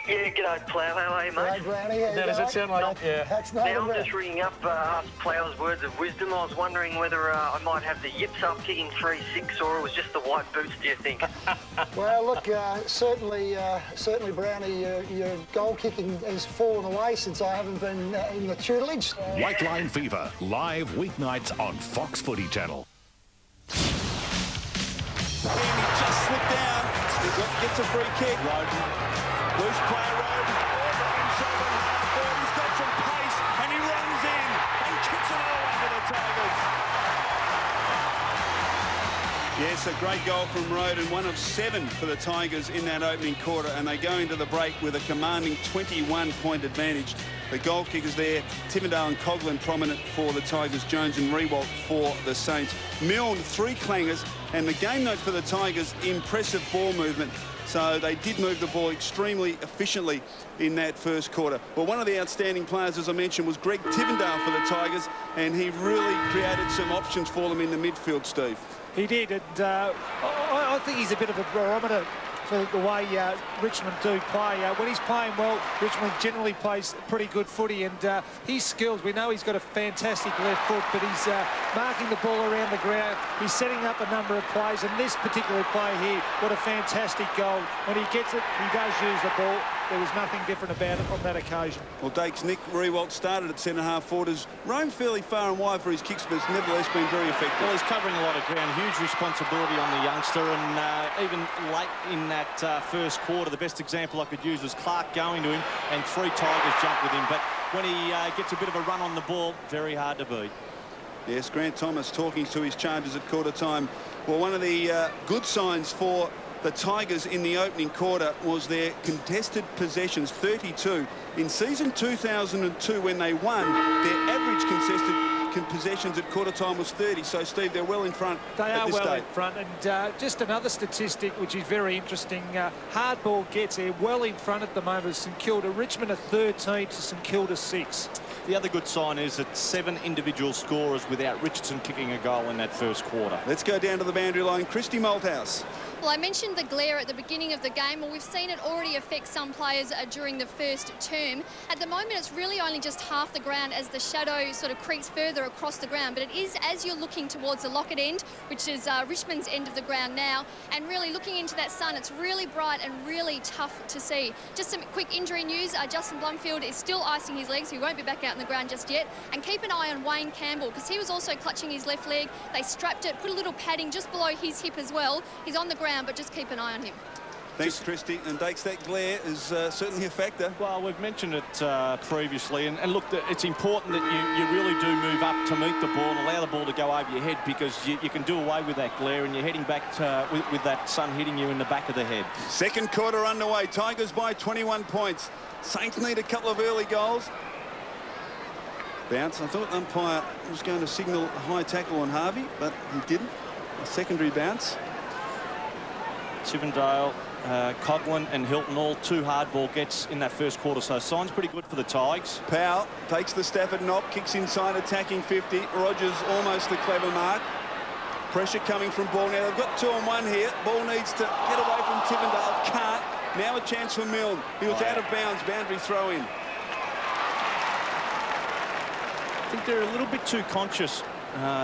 S17: Yeah, g'day, Plough. How are you, mate?
S16: G'day, Brownie. Now, does it sound like... Yeah.
S17: Now, I'm just ringing up ask Plough's words of wisdom. I was wondering whether I might have the yips up kicking 3-6 or it was just the white boots, do you think?
S18: Well, look, certainly, Brownie, your goal kicking has fallen away since I haven't been in the tutelage.
S8: White Line Fever, live weeknights on Fox Footy Channel.
S2: And he just slipped down. He gets a free kick. Loose player Roden. He's got some pace and he runs in and kicks another one for the Tigers. Yes, a great goal from Roden, 1 of 7 for the Tigers in that opening quarter, and they go into the break with a commanding 21-point advantage. The goal kickers there, Tivendale and Coughlin prominent for the Tigers, Jones and Rewalt for the Saints. Milne, 3 clangers, and the game note for the Tigers, impressive ball movement. So they did move the ball extremely efficiently in that first quarter. Well, one of the outstanding players, as I mentioned, was Greg Tivendale for the Tigers, and he really created some options for them in the midfield, Steve.
S3: He did, and I think he's a bit of a barometer for the way Richmond do play. When he's playing well, Richmond generally plays pretty good footy, and his skills, we know he's got a fantastic left foot, but he's marking the ball around the ground. He's setting up a number of plays, and this particular play here, what a fantastic goal. When he gets it, he does use the ball. There was nothing different about it on that occasion.
S2: Well, Dakes, Nick Rewalt started at centre-half forward, has roamed fairly far and wide for his kicks, but has nevertheless been very effective.
S9: Well, he's covering a lot of ground, huge responsibility on the youngster, and even late in that first quarter, the best example I could use was Clark going to him, and 3 Tigers jumped with him. But when he gets a bit of a run on the ball, very hard to beat.
S2: Yes, Grant Thomas talking to his charges at quarter time. Well, one of the good signs for the Tigers in the opening quarter was their contested possessions, 32. In season 2002, when they won, their average contested possessions at quarter time was 30. So, Steve, they're well in front at this stage.
S3: They are well in front, and just another statistic which is very interesting. Hardball gets there well in front at the moment of St Kilda. Richmond are 13 to St Kilda 6.
S9: The other good sign is that 7 individual scorers without Richardson kicking a goal in that first quarter.
S2: Let's go down to the boundary line. Christy Malthouse.
S4: Well, I mentioned the glare at the beginning of the game. Well, we've seen it already affect some players during the first term. At the moment, it's really only just half the ground as the shadow sort of creeps further across the ground. But it is as you're looking towards the Lockett end, which is Richmond's end of the ground now, and really looking into that sun, it's really bright and really tough to see. Just some quick injury news. Justin Blumfield is still icing his legs. He won't be back out in the ground just yet. And keep an eye on Wayne Campbell, because he was also clutching his left leg. They strapped it, put a little padding just below his hip as well. He's on the ground, but just keep an eye on him.
S2: Thanks, Christy. And Dakes, that glare is certainly a factor.
S9: Well, we've mentioned it previously, and look, it's important that you really do move up to meet the ball and allow the ball to go over your head, because you can do away with that glare and you're heading back with that sun hitting you in the back of the head.
S2: Second quarter underway. Tigers by 21 points. Saints need a couple of early goals. Bounce. I thought the umpire was going to signal a high tackle on Harvey, but he didn't. A secondary bounce.
S9: Tivendale, Coughlin and Hilton, all 2 hardball gets in that first quarter, so signs pretty good for the Tigers.
S2: Powell takes the Stafford knock, kicks inside, attacking 50. Rogers almost the clever mark. Pressure coming from ball. Now they've got 2-on-1 here. Ball needs to get away from Tivendale. Can't. Now a chance for Milne. He was out of bounds. Boundary throw in.
S9: I think they're a little bit too conscious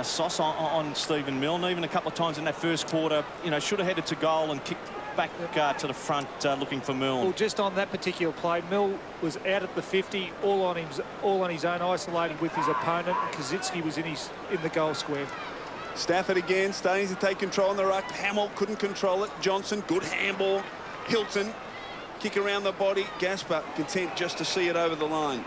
S9: sauce on Stephen Milne. Even a couple of times in that first quarter, you know, should have headed to goal and kicked back to the front looking for Milne.
S3: Well, just on that particular play, Milne was out at the 50, all on his own, isolated with his opponent. And Kosicki was in the goal square.
S2: Stafford again, starting to take control in the ruck. Hamill couldn't control it. Johnson, good handball. Hilton, kick around the body. Gaspar, content just to see it over the line.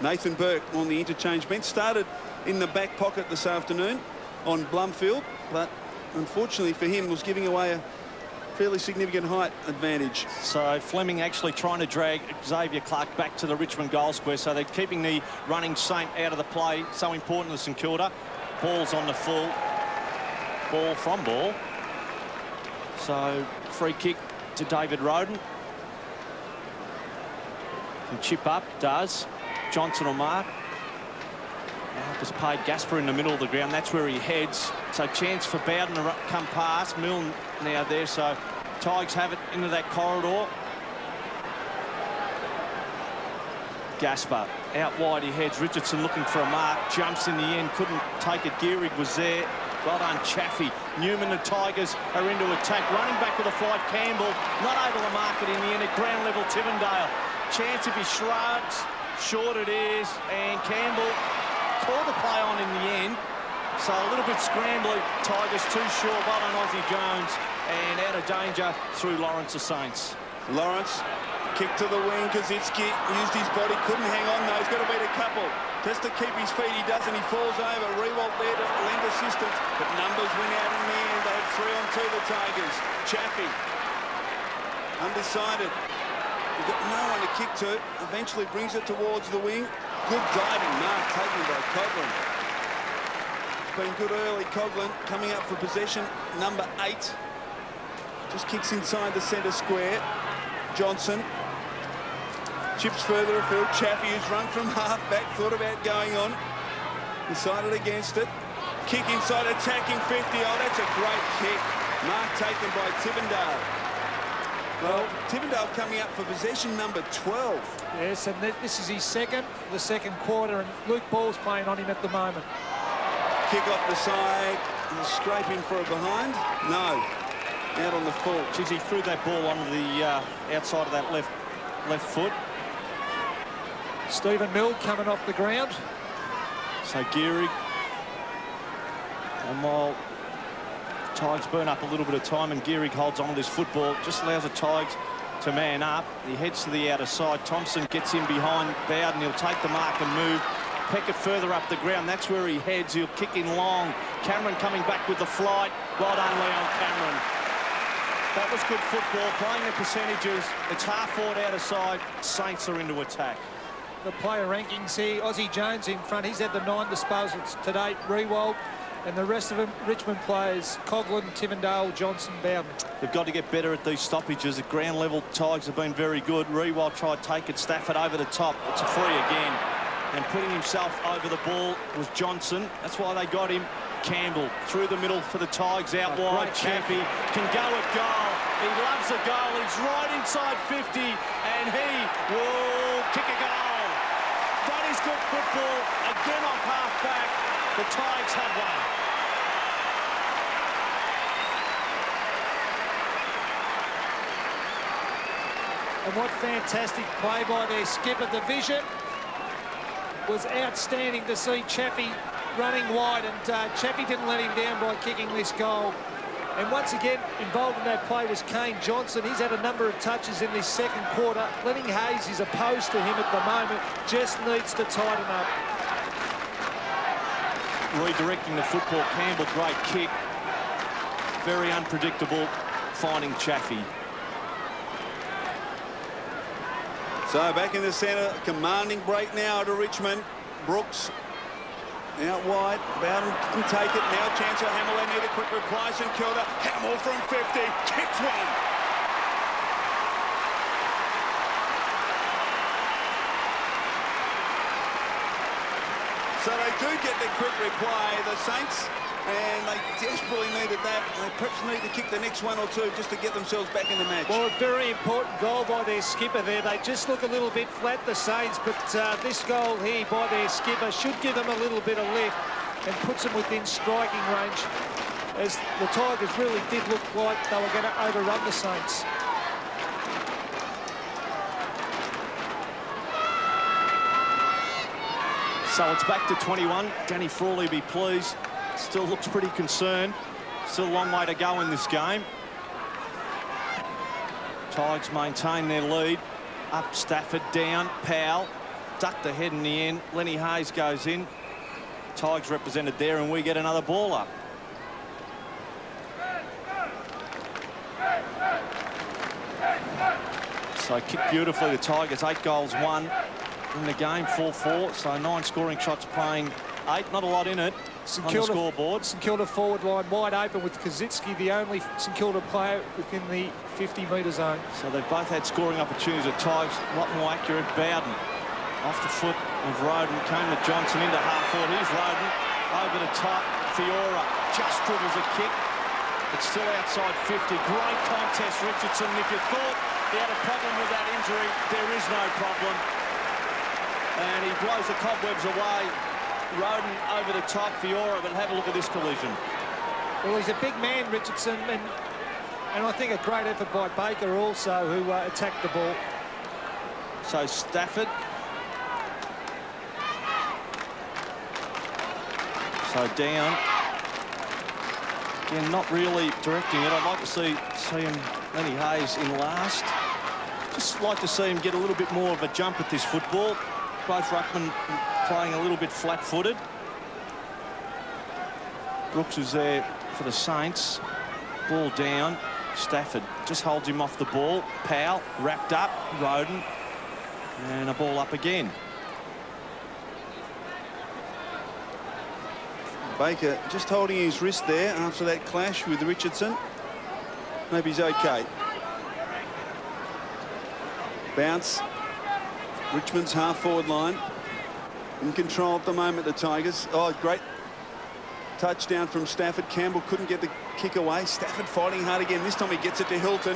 S2: Nathan Burke on the interchange bench. Started in the back pocket this afternoon on Blumfield, but unfortunately for him was giving away a fairly significant height advantage.
S9: So Fleming actually trying to drag Xavier Clark back to the Richmond goal square, so they're keeping the running Saint out of the play. So important to St Kilda. Ball's on the full. Ball from ball. So free kick to David Roden. Can chip up, does. Johnson will mark. Just paid Gaspar in the middle of the ground. That's where he heads. So chance for Bowden to come past. Milne now there. So Tigers have it into that corridor. Gaspar out wide. He heads. Richardson looking for a mark. Jumps in the end. Couldn't take it. Gehrig was there. Well done, Chaffee. Newman, the Tigers are into attack. Running back with a flight. Campbell not able to mark it in the end at ground level. Tivendale. Chance if he shrugs. Short it is. And Campbell called the play on in the end. So a little bit scrambly. Tigers too short. Well done, Aussie Jones. And out of danger through Lawrence of Saints.
S2: Lawrence, kick to the wing. Kosicki used his body. Couldn't hang on though. He's got to beat a couple. Just to keep his feet. He doesn't. He falls over. Rewalt there to lend assistance. But numbers win out in the end. They have 3 on 2, the Tigers. Chaffee. Undecided. He's got no one to kick to. Eventually brings it towards the wing. Good diving mark taken by Coghlan. It's been good early. Coghlan coming up for possession. Number 8. Just kicks inside the centre square. Johnson. Chips further afield. Chaffee, who's run from half-back, thought about going on. Decided against it. Kick inside, attacking 50. Oh, that's a great kick. Mark taken by Tivendale. Well, Tivendale coming up for possession number 12.
S3: Yes, and this is his second, the second quarter, and Luke Ball's playing on him at the moment.
S2: Kick off the side. He's scraping for a behind. No. Out on the full.
S9: Geez, he threw that ball on the outside of that left foot.
S3: Stephen Milne coming off the ground.
S9: So Gehrig. And while Tigers burn up a little bit of time and Gehrig holds on to this football, just allows the Tigers to man up. He heads to the outer side. Thompson gets in behind Bowden. He'll take the mark and move. Peck it further up the ground. That's where he heads. He'll kick in long. Cameron coming back with the flight. Well done, Leon Cameron. That was good football. Playing the percentages. It's half forward outer side. Saints are into attack.
S3: The player rankings here. Aussie Jones in front. He's had the 9 disposals to date. Rewald. And the rest of them, Richmond players, Coghlan, Tivendale, Johnson, Bowden.
S9: They've got to get better at these stoppages. At ground level, Tigers have been very good. Rewald tried to take it. Stafford over the top. It's a free again. And putting himself over the ball was Johnson. That's why they got him. Campbell through the middle for the Tigers out wide. Chaffee can go at goal. He loves a goal. He's right inside 50 and he will kick a goal. That is good football. Again off half-back. The Tigers have one.
S3: And what fantastic play by their skipper. The vision was outstanding to see Chaffee running wide, and Chaffee didn't let him down by kicking this goal. And once again, involved in that play was Kane Johnson. He's had a number of touches in this second quarter. Lenny Hayes is opposed to him at the moment, just needs to tighten up.
S9: Redirecting the football. Campbell, great kick. Very unpredictable, finding Chaffee.
S2: So back in the centre, commanding break now to Richmond. Brooks out wide. Bowden can take it. Now chance for Hamill. They need a quick reply. St Kilda. Hamill from 50. Kicks one. So they do get the quick reply. The Saints and they desperately needed that. They perhaps need to kick the next one or two just to get themselves back in the match.
S3: Well, a very important goal by their skipper there. They just look a little bit flat, the Saints, but this goal here by their skipper should give them a little bit of lift and puts them within striking range, as the Tigers really did look like they were going to overrun the Saints.
S9: So it's back to 21. Danny Frawley be pleased. Still looks pretty concerned. Still a long way to go in this game. Tigers maintain their lead. Up Stafford, down Powell. Ducked ahead in the end. Lenny Hayes goes in. Tigers represented there, and we get another ball up. So kicked beautifully, the Tigers. 8 goals, 1 in the game, 4-4. So 9 scoring shots, playing 8. Not a lot in it on the scoreboard.
S3: St Kilda forward line wide open with Kaczynski, the only St Kilda player within the 50-metre zone.
S9: So they've both had scoring opportunities. The Tigers a lot more accurate. Bowden off the foot of Roden. Came to Johnson into half-forward. Here's Roden over the top. Fiora just dribbles a kick. It's still outside 50. Great contest, Richardson. If you thought he had a problem with that injury, there is no problem. And he blows the cobwebs away. Roden over the top, Fiora, but have a look at this collision.
S3: Well, he's a big man, Richardson, and I think a great effort by Baker also, who attacked the ball.
S9: So Stafford. So down. Again, not really directing it. I'd like to see him, Lenny Hayes, in last. Just like to see him get a little bit more of a jump at this football. Both ruckmen playing a little bit flat-footed. Brooks is there for the Saints. Ball down. Stafford just holds him off the ball. Powell wrapped up. Roden. And a ball up again.
S2: Baker just holding his wrist there after that clash with Richardson. Maybe he's okay. Bounce. Richmond's half-forward line. In control at the moment, the Tigers. Oh, great touchdown from Stafford. Campbell couldn't get the kick away. Stafford fighting hard again. This time he gets it to Hilton.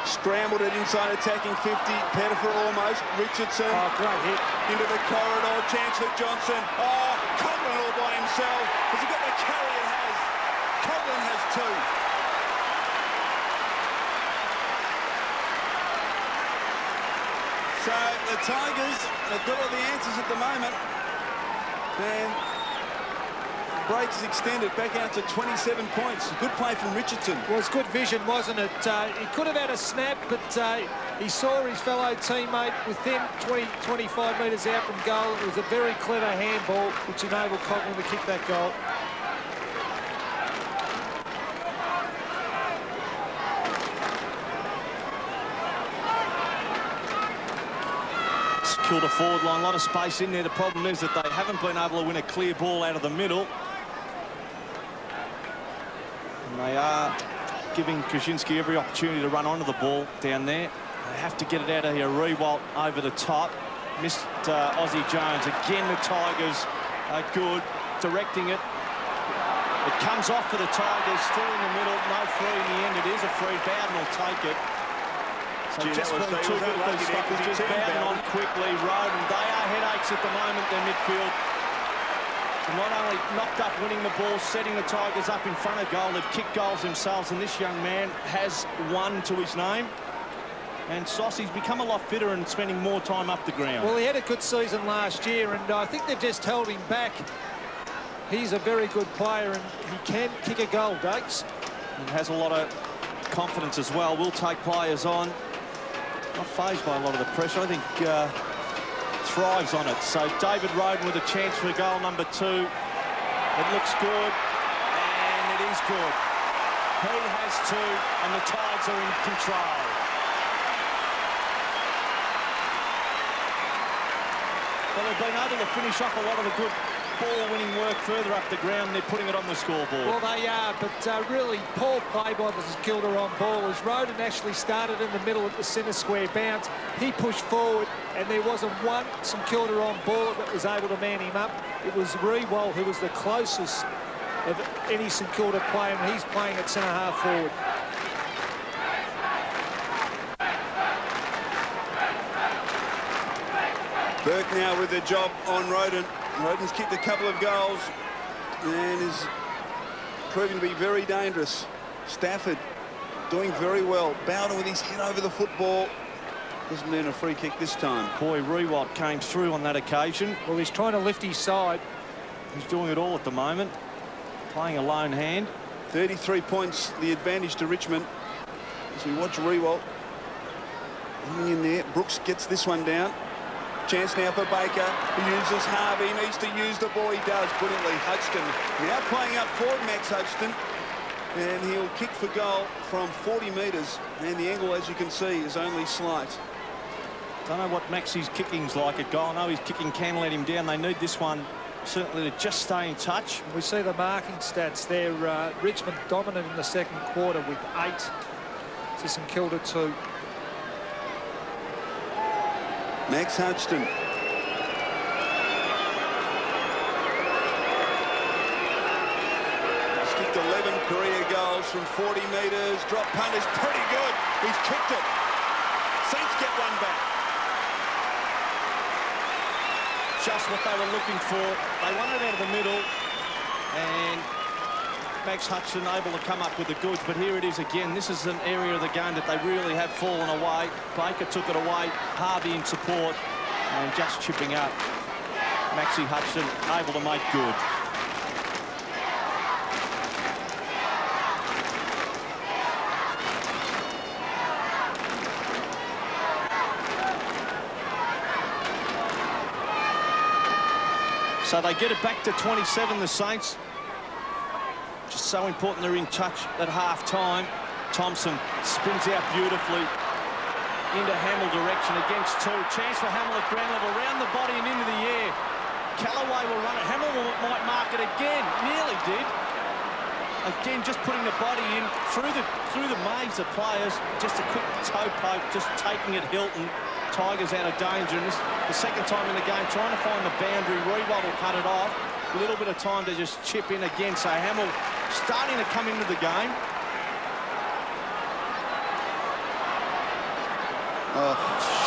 S2: Scrambled it inside, attacking 50. Pettifer almost. Richardson.
S3: Oh, great hit.
S2: Into the corridor. Chance for Johnson. Oh, Coghlan all by himself. Has he got the carry? It has. Coghlan has 2. So the Tigers have got all the answers at the moment. And break is extended back out to 27 points. Good play from Richardson.
S3: Well, it's good vision, wasn't it? He could have had a snap, but he saw his fellow teammate within 20-25 metres out from goal. It was a very clever handball, which enabled Coghlan to kick that goal.
S9: Kilda forward line, a lot of space in there. The problem is that they haven't been able to win a clear ball out of the middle. And they are giving Kaczynski every opportunity to run onto the ball down there. They have to get it out of here. Rewalt over the top. Missed Aussie Jones. Again, the Tigers are good, directing it. It comes off for the Tigers, still in the middle. No free in the end. It is a free. Bowden will take it. So just being too good for Stafford, just Bowden on quickly. Roden, they are headaches at the moment, their midfield. So not only knocked up winning the ball, setting the Tigers up in front of goal, they've kicked goals themselves, and this young man has 1 to his name. And Sossi's become a lot fitter and spending more time up the ground.
S3: Well, he had a good season last year, and I think they've just held him back. He's a very good player, and he can kick a goal, Dakes.
S9: And has a lot of confidence as well. Will take players on. Not fazed by a lot of the pressure. I think thrives on it. So David Roden with a chance for goal number 2. It looks good, and it is good. He has 2, and the Tigers are in control. Well, they've been able to finish off a lot of the good ball-winning work further up the ground. They're putting it on the scoreboard.
S3: Well, they are, but really poor play by the Kilda on ball. As Roden actually started in the middle at the centre square bounce, he pushed forward, and there wasn't one St Kilda on ball that was able to man him up. It was Rewalt who was the closest of any St Kilda player, and he's playing at centre-half forward.
S2: Burke now with the job on Roden. Roden's kicked a couple of goals and is proving to be very dangerous. Stafford doing very well. Bowden with his head over the football. Doesn't mean a free kick this time.
S9: Boy, Rewalt came through on that occasion.
S3: Well, he's trying to lift his side.
S9: He's doing it all at the moment. Playing a lone hand.
S2: 33 points, the advantage to Richmond. As we watch Rewalt hanging in there. Brooks gets this one down. Chance now for Baker, who uses Harvey, needs to use the ball. He does brilliantly. Hodgson now playing up forward, Max Hodgson, and he'll kick for goal from 40 metres, and the angle, as you can see, is only slight.
S9: Don't know what Maxi's kicking's like at goal. I know his kicking can let him down. They need this one certainly to just stay in touch.
S3: We see the marking stats there. Richmond dominant in the second quarter with 8 to St Kilda 2.
S2: Max Hodgson. He's kicked 11 career goals from 40 metres. Drop punt is pretty good. He's kicked it. Saints get one back.
S9: Just what they were looking for. They won it out of the middle, and Max Hodgson able to come up with the goods, but here it is again. This is an area of the game that they really have fallen away. Baker took it away, Harvey in support, and just chipping up. Maxi Hodgson able to make good. So they get it back to 27, the Saints. Just so important they're in touch at half-time. Thompson spins out beautifully into Hamill direction against 2. Chance for Hamill at ground level, round the body and into the air. Callaway will run it. Hamill might mark it again. Nearly did. Again, just putting the body in through the maze of players. Just a quick toe poke, just taking it Hilton. Tigers out of danger, and this the second time in the game trying to find the boundary. Rewalt will cut it off. A little bit of time to just chip in again. So Hamill starting to come into the game.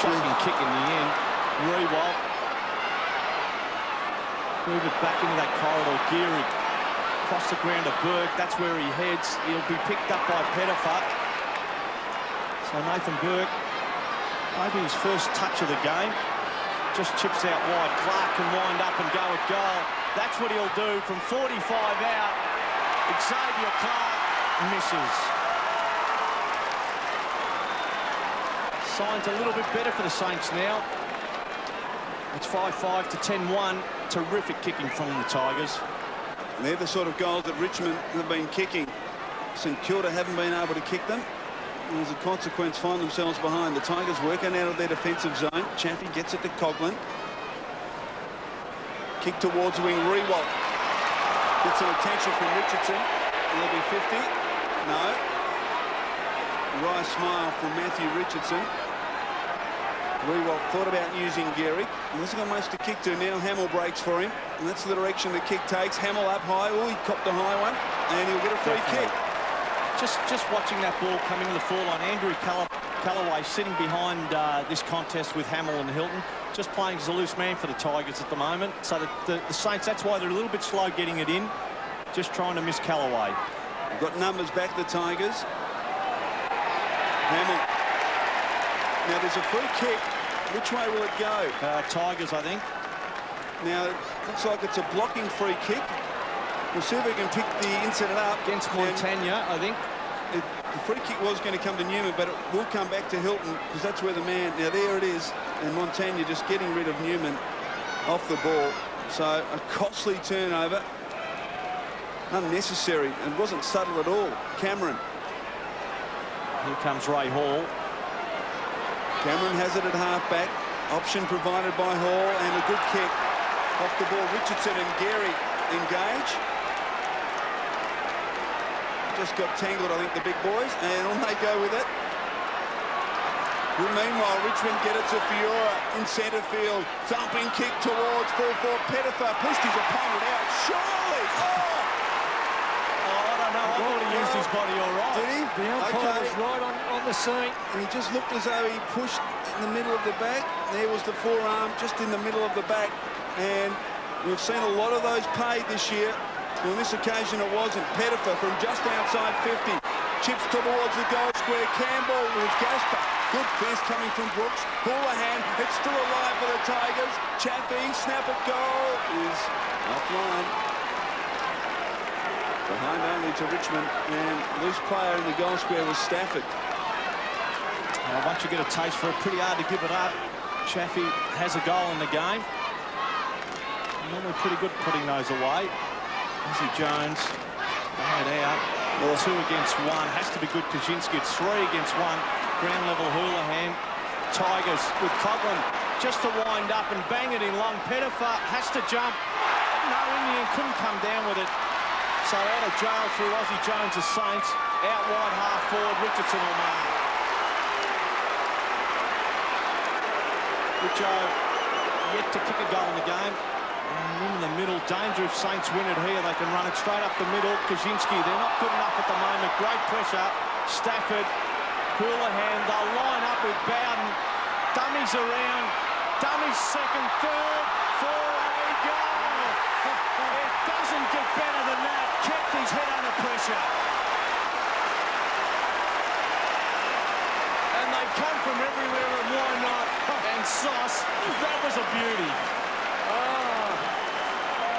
S9: Shocking kick in the end. Rewalt move it back into that corridor. Geary across the ground to Burke. That's where he heads. He'll be picked up by Pettifer. So Nathan Burke, maybe his first touch of the game, just chips out wide. Clark can wind up and go at goal. That's what he'll do from 45 out. Xavier Clark misses. Signs a little bit better for the Saints now. It's 5-5 to 10-1. Terrific kicking from the Tigers.
S2: And they're the sort of goals that Richmond have been kicking. St Kilda haven't been able to kick them. And as a consequence, find themselves behind. The Tigers working out of their defensive zone. Chaffee gets it to Coughlin. Kick towards wing. Rewalt gets some attention from Richardson. Will be 50. No. Wry smile from Matthew Richardson. Rewalt thought about using Geary. He hasn't got much to kick to now. Hamill breaks for him, and that's the direction the kick takes. Hamill up high. Oh, he copped a high one, and he'll get a free kick.
S9: Just watching that ball come into the foreline. Andrew Callaway sitting behind this contest with Hamill and Hilton, just playing as a loose man for the Tigers at the moment. So the Saints, that's why they're a little bit slow getting it in, just trying to miss Callaway.
S2: We've got numbers back, the Tigers. Hamill. Now there's a free kick. Which way will it go?
S9: Tigers, I think.
S2: Now it looks like it's a blocking free kick. We'll see if we can pick the incident up.
S9: Against Montagna, I think.
S2: The free kick was going to come to Newman, but it will come back to Hilton, because that's where the man... Now there it is, and Montagna just getting rid of Newman off the ball. So a costly turnover. Unnecessary, and wasn't subtle at all. Cameron.
S9: Here comes Ray Hall.
S2: Cameron has it at half-back. Option provided by Hall, and a good kick off the ball. Richardson and Geary engage. Just got tangled, I think, the big boys, and on they go with it. Well, meanwhile, Richmond get it to Fiora in centre field. Thumping kick towards full forward. Pettifer pushed his opponent out. Surely! Oh!
S9: no, I thought he used his body all right.
S19: Did he?
S3: The umpire was right on the scene.
S19: And he just looked as though he pushed in the middle of the back. There was the forearm just in the middle of the back. And we've seen a lot of those paid this year. On this occasion, it wasn't. Pettifer from just outside 50. Chips towards the goal square. Campbell with Gasper. Good fist coming from Brooks. Houlihan, it's still alive for the Tigers. Chaffee, snap at goal is offline. Behind only to Richmond, and loose player in the goal square was Stafford.
S9: Once you get a taste for it, pretty hard to give it up. Chaffee has a goal in the game. Normally pretty good putting those away. Izzy Jones, bad out. 2 against 1. Has to be good. Kaczynski, it's 3 against 1. Ground level Houlihan. Tigers with Coughlin just to wind up and bang it in long. Pettifer has to jump. No, in the end, couldn't come down with it. So out of jail through Ozzy Jones' Saints. Out wide half forward, Richardson or Marr. Richo yet to kick a goal in the game. And in the middle, danger if Saints win it here. They can run it straight up the middle. Kaczynski, they're not good enough at the moment. Great pressure. Stafford, Houlihan, they'll line up with Bowden. Dummies around. Dummies second, third, for a goal. It doesn't get better than that. Kept his head under pressure. And they come from everywhere, and why not? And Sauce, that was a beauty.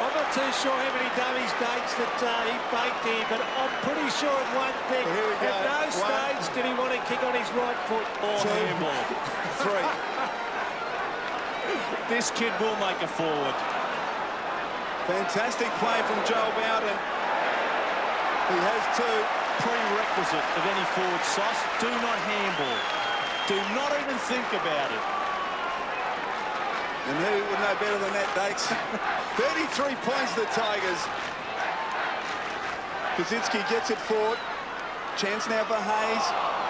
S3: I'm not too sure how many dummies dates that he baked here, but I'm pretty sure of one thing. At no stage did he want to kick on his right foot.
S9: Or handball.
S19: 3.
S9: This kid will make a forward.
S19: Fantastic play from Joel Bowden. He has 2.
S9: Prerequisite of any forward, Sauce. Do not handball. Do not even think about it.
S19: And who would know better than that, Dates? 33 points the Tigers. Kaczynski gets it forward. Chance now for Hayes.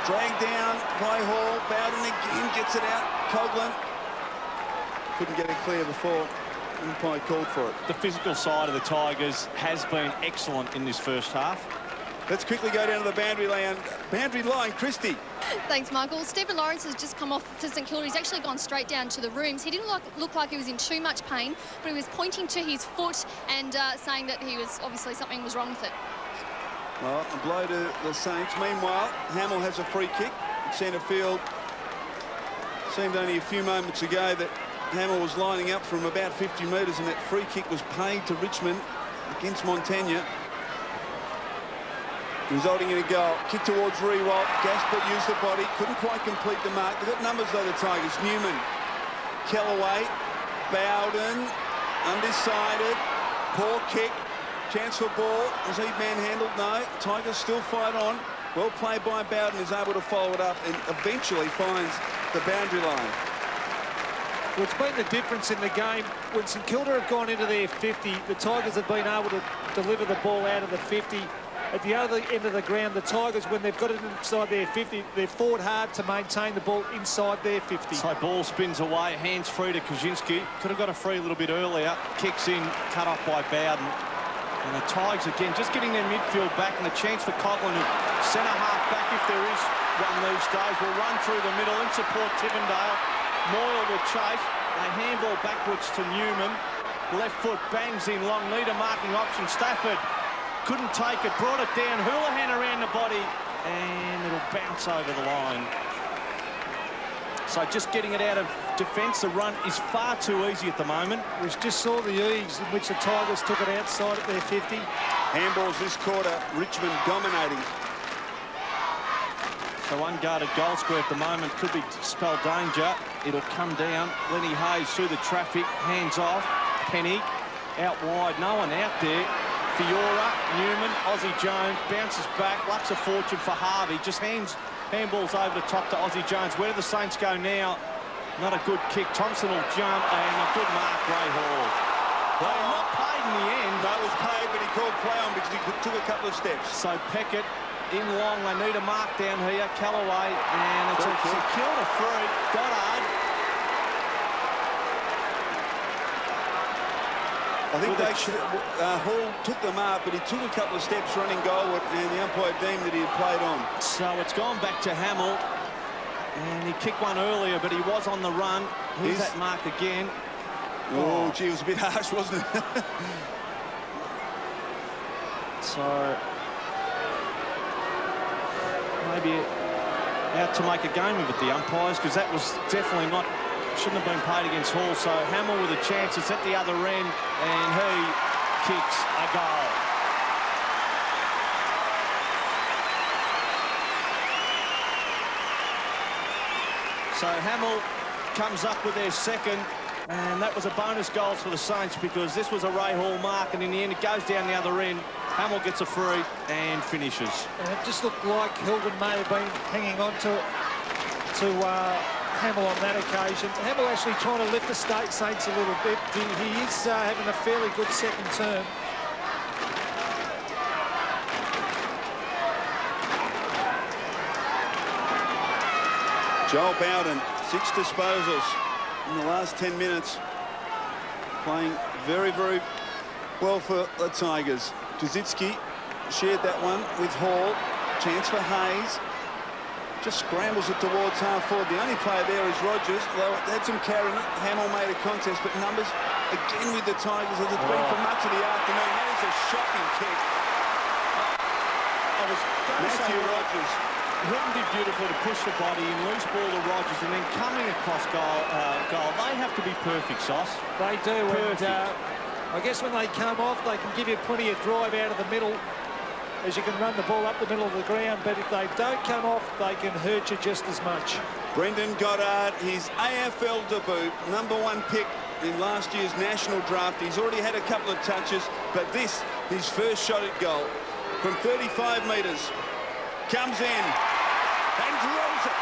S19: Dragged down by Hall. Bowden again gets it out. Coughlin couldn't get it clear before. Umpire called for it.
S9: The physical side of the Tigers has been excellent in this first half.
S19: Let's quickly go down to the boundary line. Boundary line, Christie.
S4: Thanks, Michael. Stephen Lawrence has just come off to St Kilda. He's actually gone straight down to the rooms. He didn't look like he was in too much pain, but he was pointing to his foot and saying that he was obviously something was wrong with it.
S19: Well, a blow to the Saints. Meanwhile, Hamill has a free kick. Centre field. Seemed only a few moments ago that Hamill was lining up from about 50 metres, and that free kick was paid to Richmond against Montagna, resulting in a goal. Kick towards Rewalt. Gasper used the body, couldn't quite complete the mark. They've got numbers though, the Tigers. Newman, Kellaway, Bowden, undecided, poor kick, chance for ball. Was he manhandled? No. Tigers still fight on. Well played by Bowden, is able to follow it up and eventually finds the boundary line.
S3: Well, it's been the difference in the game. When St Kilda have gone into their 50, the Tigers have been able to deliver the ball out of the 50. At the other end of the ground, the Tigers, when they've got it inside their 50, they've fought hard to maintain the ball inside their 50.
S9: So ball spins away, hands free to Kaczynski. Could have got a free a little bit earlier. Kicks in, cut off by Bowden. And the Tigers again, just getting their midfield back, and a chance for Coughlin, who centre half back, if there is one these days, will run through the middle in support Tivendale. Moyle will chase. They handball backwards to Newman. Left foot bangs in long. Need a marking option. Stafford couldn't take it. Brought it down. Houlihan around the body. And it'll bounce over the line. So just getting it out of defence. The run is far too easy at the moment.
S3: We just saw the ease in which the Tigers took it outside at their 50.
S19: Handballs this quarter. Richmond dominating.
S9: So unguarded goal square at the moment could be spell danger. It'll come down. Lenny Hayes through the traffic, hands off. Penny out wide, no one out there. Fiora, Newman, Ozzy Jones bounces back. Lucks a fortune for Harvey. Just handballs over the top to Ozzy Jones. Where do the Saints go now? Not a good kick. Thompson will jump, and a good mark, Ray Hall. Well, not paid in the end.
S19: That was paid, but he called play on because he took a couple of steps.
S9: So Peckett in long, they need a mark down here. Callaway, and it's a Kilda free. Goddard.
S19: I think Hall took them up, but he took a couple of steps running goalward, and the umpire deemed that he had played on.
S9: So it's gone back to Hamill, and he kicked one earlier, but he was on the run. Here's that mark again.
S19: Oh, gee, it was a bit harsh, wasn't it?
S9: So maybe out to make a game of it, the umpires, because that was definitely not, shouldn't have been played against Hall. So Hamill with a chance, it's at the other end, and he kicks a goal. So Hamill comes up with their second, and that was a bonus goal for the Saints, because this was a Ray Hall mark, and in the end it goes down the other end. Hamill gets a free and finishes.
S3: And it just looked like Hilden may have been hanging on to Hamill on that occasion. Hamill actually trying to lift the Saints a little bit. He is having a fairly good second term.
S19: Joel Bowden, 6 disposals in the last 10 minutes. Playing very, very well for the Tigers. Kazitsky shared that one with Hall. Chance for Hayes. Just scrambles it towards half forward. The only player there is Rogers. Though it had some carrying. Hamill made a contest, but numbers again with the Tigers as it's been for much of the afternoon. That is a shocking kick. Matthew Rogers.
S9: Hilton did beautiful to push the body in, loose ball to Rogers, and then coming across goal. They have to be perfect, Sauce.
S3: They do.
S9: Perfect.
S3: And I guess when they come off, they can give you plenty of drive out of the middle, as you can run the ball up the middle of the ground. But if they don't come off, they can hurt you just as much.
S19: Brendan Goddard, his AFL debut, #1 pick in last year's national draft. He's already had a couple of touches, but this, his first shot at goal from 35 metres, comes in and drills it.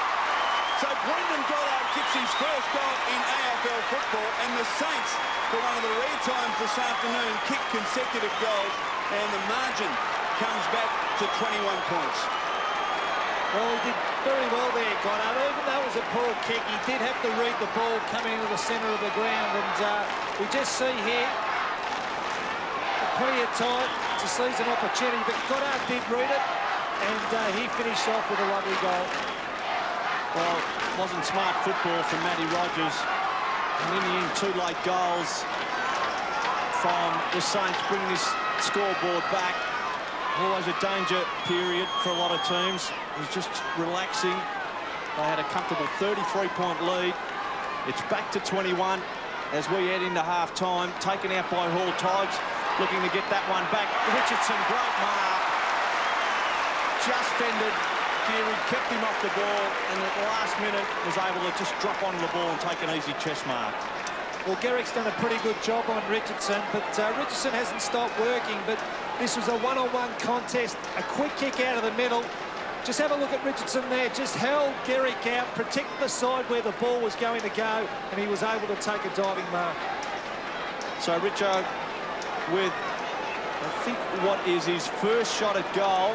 S19: So Brendan Goddard kicks his first goal in AFL football, and the Saints, for one of the rare times this afternoon, kick consecutive goals, and the margin comes back to 21 points.
S3: Well, he did very well there, Goddard. Even though it was a poor kick, he did have to read the ball coming into the centre of the ground, and we just see here plenty of time to seize an opportunity, but Goddard did read it, and he finished off with a lovely goal.
S9: Well, it wasn't smart football from Matty Rogers, and in the end, 2 late goals from the Saints, bringing this scoreboard back. Always a danger period for a lot of teams. It was just relaxing. They had a comfortable 33-point lead. It's back to 21 as we head into half-time. Taken out by Hall. Tigers looking to get that one back. Richardson, great mark. Just fended. Geary kept him off the ball, and at the last minute was able to just drop onto the ball and take an easy chest mark.
S3: Well, Garrick's done a pretty good job on Richardson, but Richardson hasn't stopped working. But this was a one-on-one contest, a quick kick out of the middle. Just have a look at Richardson there. Just held Garrick out, protected the side where the ball was going to go, and he was able to take a diving mark.
S9: So Richo with, I think, what is his first shot at goal.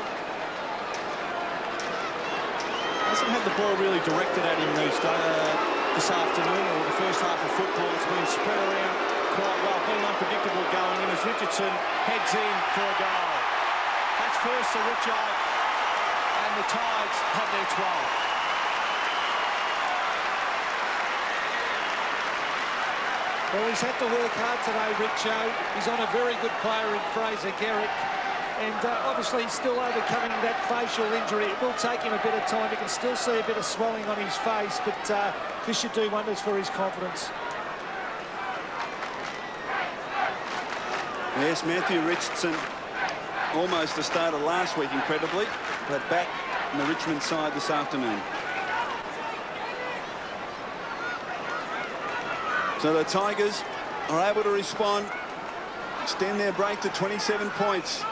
S9: Hasn't had the ball really directed at him this afternoon, or the first half of football. It's been spread around quite well, been unpredictable going in as Richardson heads in for a goal. That's first to Richo, and the Tigers have their 12th.
S3: Well, he's had to work hard today, Richo. He's on a very good player in Fraser Garrick. And obviously he's still overcoming that facial injury. It will take him a bit of time. You can still see a bit of swelling on his face, but this should do wonders for his confidence.
S19: Yes, Matthew Richardson, almost the start of last week, incredibly, but back in the Richmond side this afternoon. So the Tigers are able to respond, extend their break to 27 points.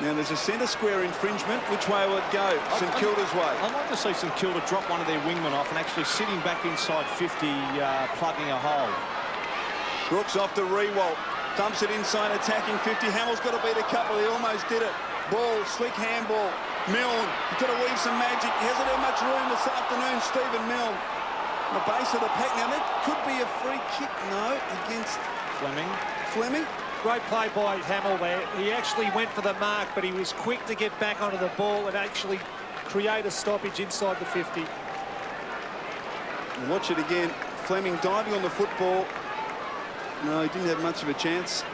S19: Now there's a centre square infringement. Which way will it go? St Kilda's way.
S9: I'd like to see St Kilda drop one of their wingmen off and actually sitting back inside 50, plugging a hole.
S19: Brooks off to Rewalt. Thumps it inside, attacking 50. Hamill's got to beat a couple. He almost did it. Ball, slick handball. Milne, he's got to weave some magic. He hasn't had much room this afternoon, Stephen Milne. The base of the pack. Now that could be a free kick, no, against
S9: Fleming.
S19: Fleming.
S3: Great play by Hamill there. He actually went for the mark, but he was quick to get back onto the ball and actually create a stoppage inside the 50.
S19: And watch it again. Fleming diving on the football. No, he didn't have much of a chance.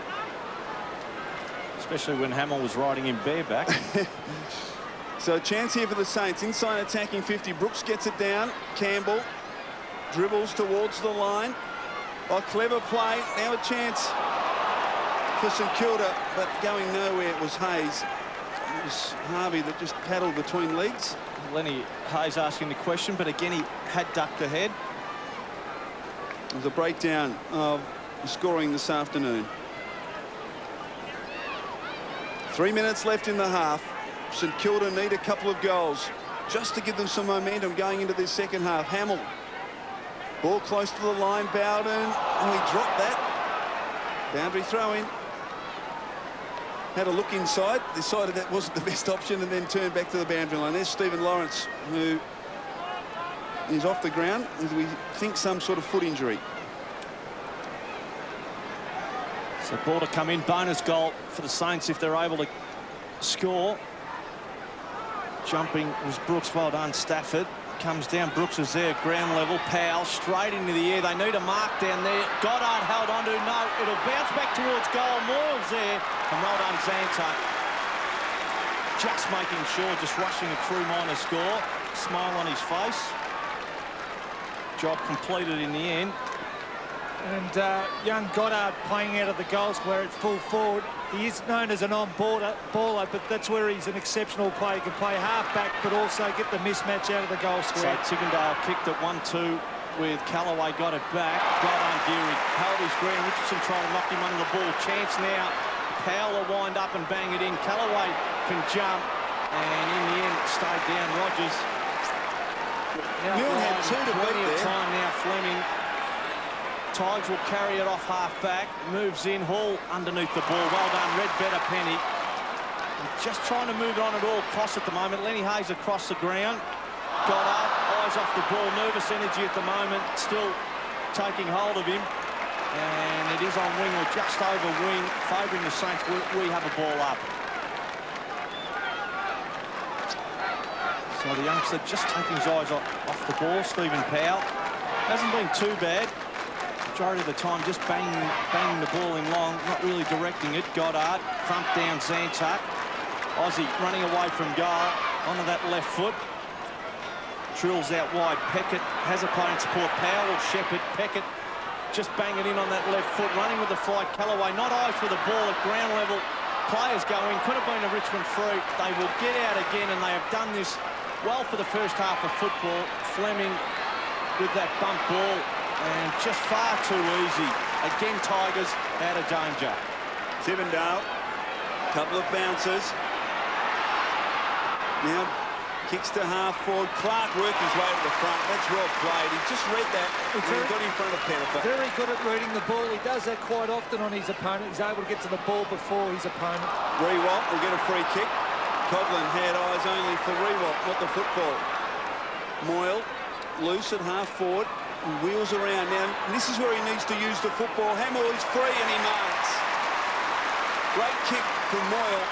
S9: Especially when Hamill was riding him bareback.
S19: So a chance here for the Saints. Inside attacking 50. Brooks gets it down. Campbell dribbles towards the line. A clever play. Now a chance for St Kilda, but going nowhere. It was Hayes. It was Harvey that just paddled between legs.
S9: Lenny Hayes asking the question, but again he had ducked ahead.
S19: There's a breakdown of scoring this afternoon. 3 minutes left in the half. St Kilda need a couple of goals just to give them some momentum going into this second half. Hamill. Ball close to the line. Bowden. Oh, he dropped that. Boundary throw in. Had a look inside. Decided that wasn't the best option and then turned back to the boundary line. There's Stephen Lawrence, who is off the ground with, we think, some sort of foot injury.
S9: So ball to come in. Bonus goal for the Saints if they're able to score. Jumping was Brooks. Well done, Stafford. Comes down. Brooks is there, ground level. Powell straight into the air. They need a mark down there. Goddard held on to. No, it'll bounce back towards goal. Moyle's there. And well done, Zanta. Just making sure, just rushing a true minor score. Smile on his face. Job completed in the end.
S3: And young Goddard playing out of the goal square at full forward. He is known as an on-baller, but that's where he's an exceptional player. He can play half-back, but also get the mismatch out of the goal square.
S9: So Tickendale kicked at 1-2 with Callaway, got it back. Well done, Geary. Held his ground. Richardson trying to knock him under the ball. Chance now. Powell will wind up and bang it in. Callaway can jump, and in the end, stayed down. Rogers.
S19: Milne had two to beat there.
S9: Time now, Fleming. Tigers will carry it off half-back. Moves in. Hall underneath the ball. Well done, Red better Penny. Just trying to move it on at all costs at the moment. Lenny Hayes across the ground. Got up, eyes off the ball. Nervous energy at the moment. Still taking hold of him. And it is on wing or just over wing, favouring the Saints. We have a ball up. So the youngster just taking his eyes off the ball. Stephen Powell hasn't been too bad. Majority of the time just banging the ball in long, not really directing it. Goddard, front down Zantuck. Aussie running away from goal, onto that left foot. Drills out wide. Peckett has opponent support. Powell, Shepherd, Peckett just banging in on that left foot, running with the flight. Callaway not eyes for the ball at ground level. Players going, could have been a Richmond free. They will get out again, and they have done this well for the first half of football. Fleming with that bump ball. And just far too easy. Again, Tigers out of danger.
S19: Tickendale, couple of bounces. Now kicks to half forward. Clark worked his way to the front. That's well played. He just read that and he got in front of Pettifer.
S3: Very good at reading the ball. He does that quite often on his opponent. He's able to get to the ball before his opponent.
S19: Rewalt will get a free kick. Coghlan had eyes only for Rewalt, not the football. Moyle loose at half forward. Wheels around now. This is where he needs to use the football. Hamill is free and he marks. Great kick from Moyle.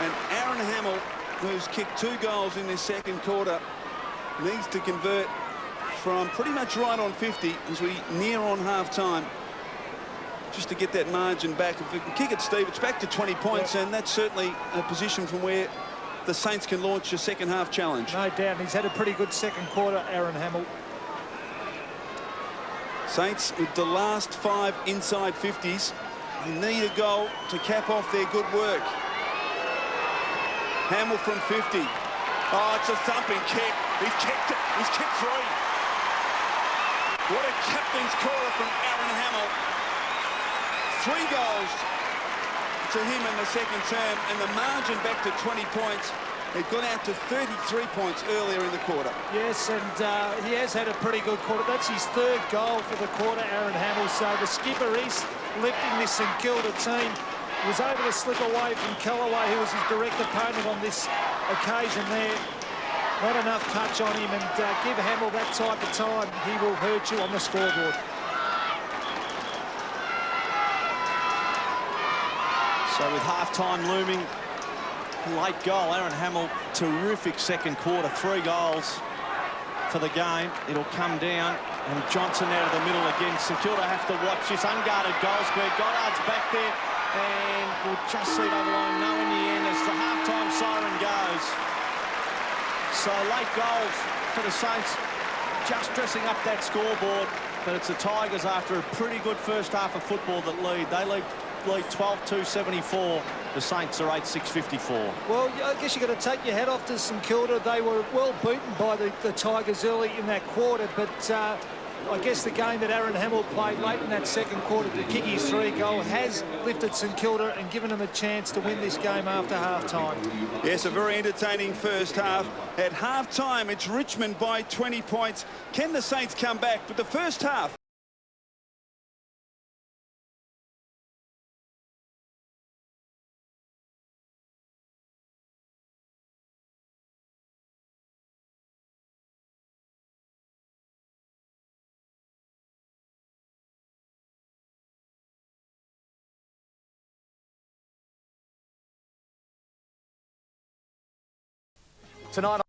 S19: And Aaron Hamill, who's kicked 2 goals in this second quarter, needs to convert from pretty much right on 50 as we near on half-time, just to get that margin back. If we can kick it, Steve, it's back to 20 points, and that's certainly a position from where the Saints can launch a second half challenge.
S3: No doubt. He's had a pretty good second quarter, Aaron Hamill.
S19: Saints with the last 5 inside 50s. They need a goal to cap off their good work. Hamill from 50. Oh, it's a thumping kick. He's kicked it. He's kicked 3. What a captain's quarter from Aaron Hamill. 3 goals to him in the second term, and the margin back to 20 points. They've gone out to 33 points earlier in the quarter.
S3: Yes, and he has had a pretty good quarter. That's his 3rd goal for the quarter, Aaron Hamill. So the skipper is lifting this St Kilda team. He was able to slip away from Callaway, who was his direct opponent on this occasion there. Not enough touch on him, and give Hamill that type of time, he will hurt you on the scoreboard.
S9: So with half-time looming, late goal, Aaron Hamill, terrific second quarter, 3 goals for the game. It'll come down, and Johnson out of the middle again. St Kilda have to watch this unguarded goal square. Goddard's back there, and we'll just see it over the line. No, in the end, as the half-time siren goes. So late goals for the Saints, just dressing up that scoreboard. But it's the Tigers, after a pretty good first half of football, that lead. They lead 12-2-74. The Saints are 8-6-54.
S3: Well, I guess you've got to take your hat off to St Kilda. They were well beaten by the Tigers early in that quarter, but I guess the game that Aaron Hamill played late in that second quarter to kick his 3-goal has lifted St Kilda and given them a chance to win this game after half-time.
S19: Yes, a very entertaining first half. At half-time, it's Richmond by 20 points. Can the Saints come back? But the first half...
S1: Tonight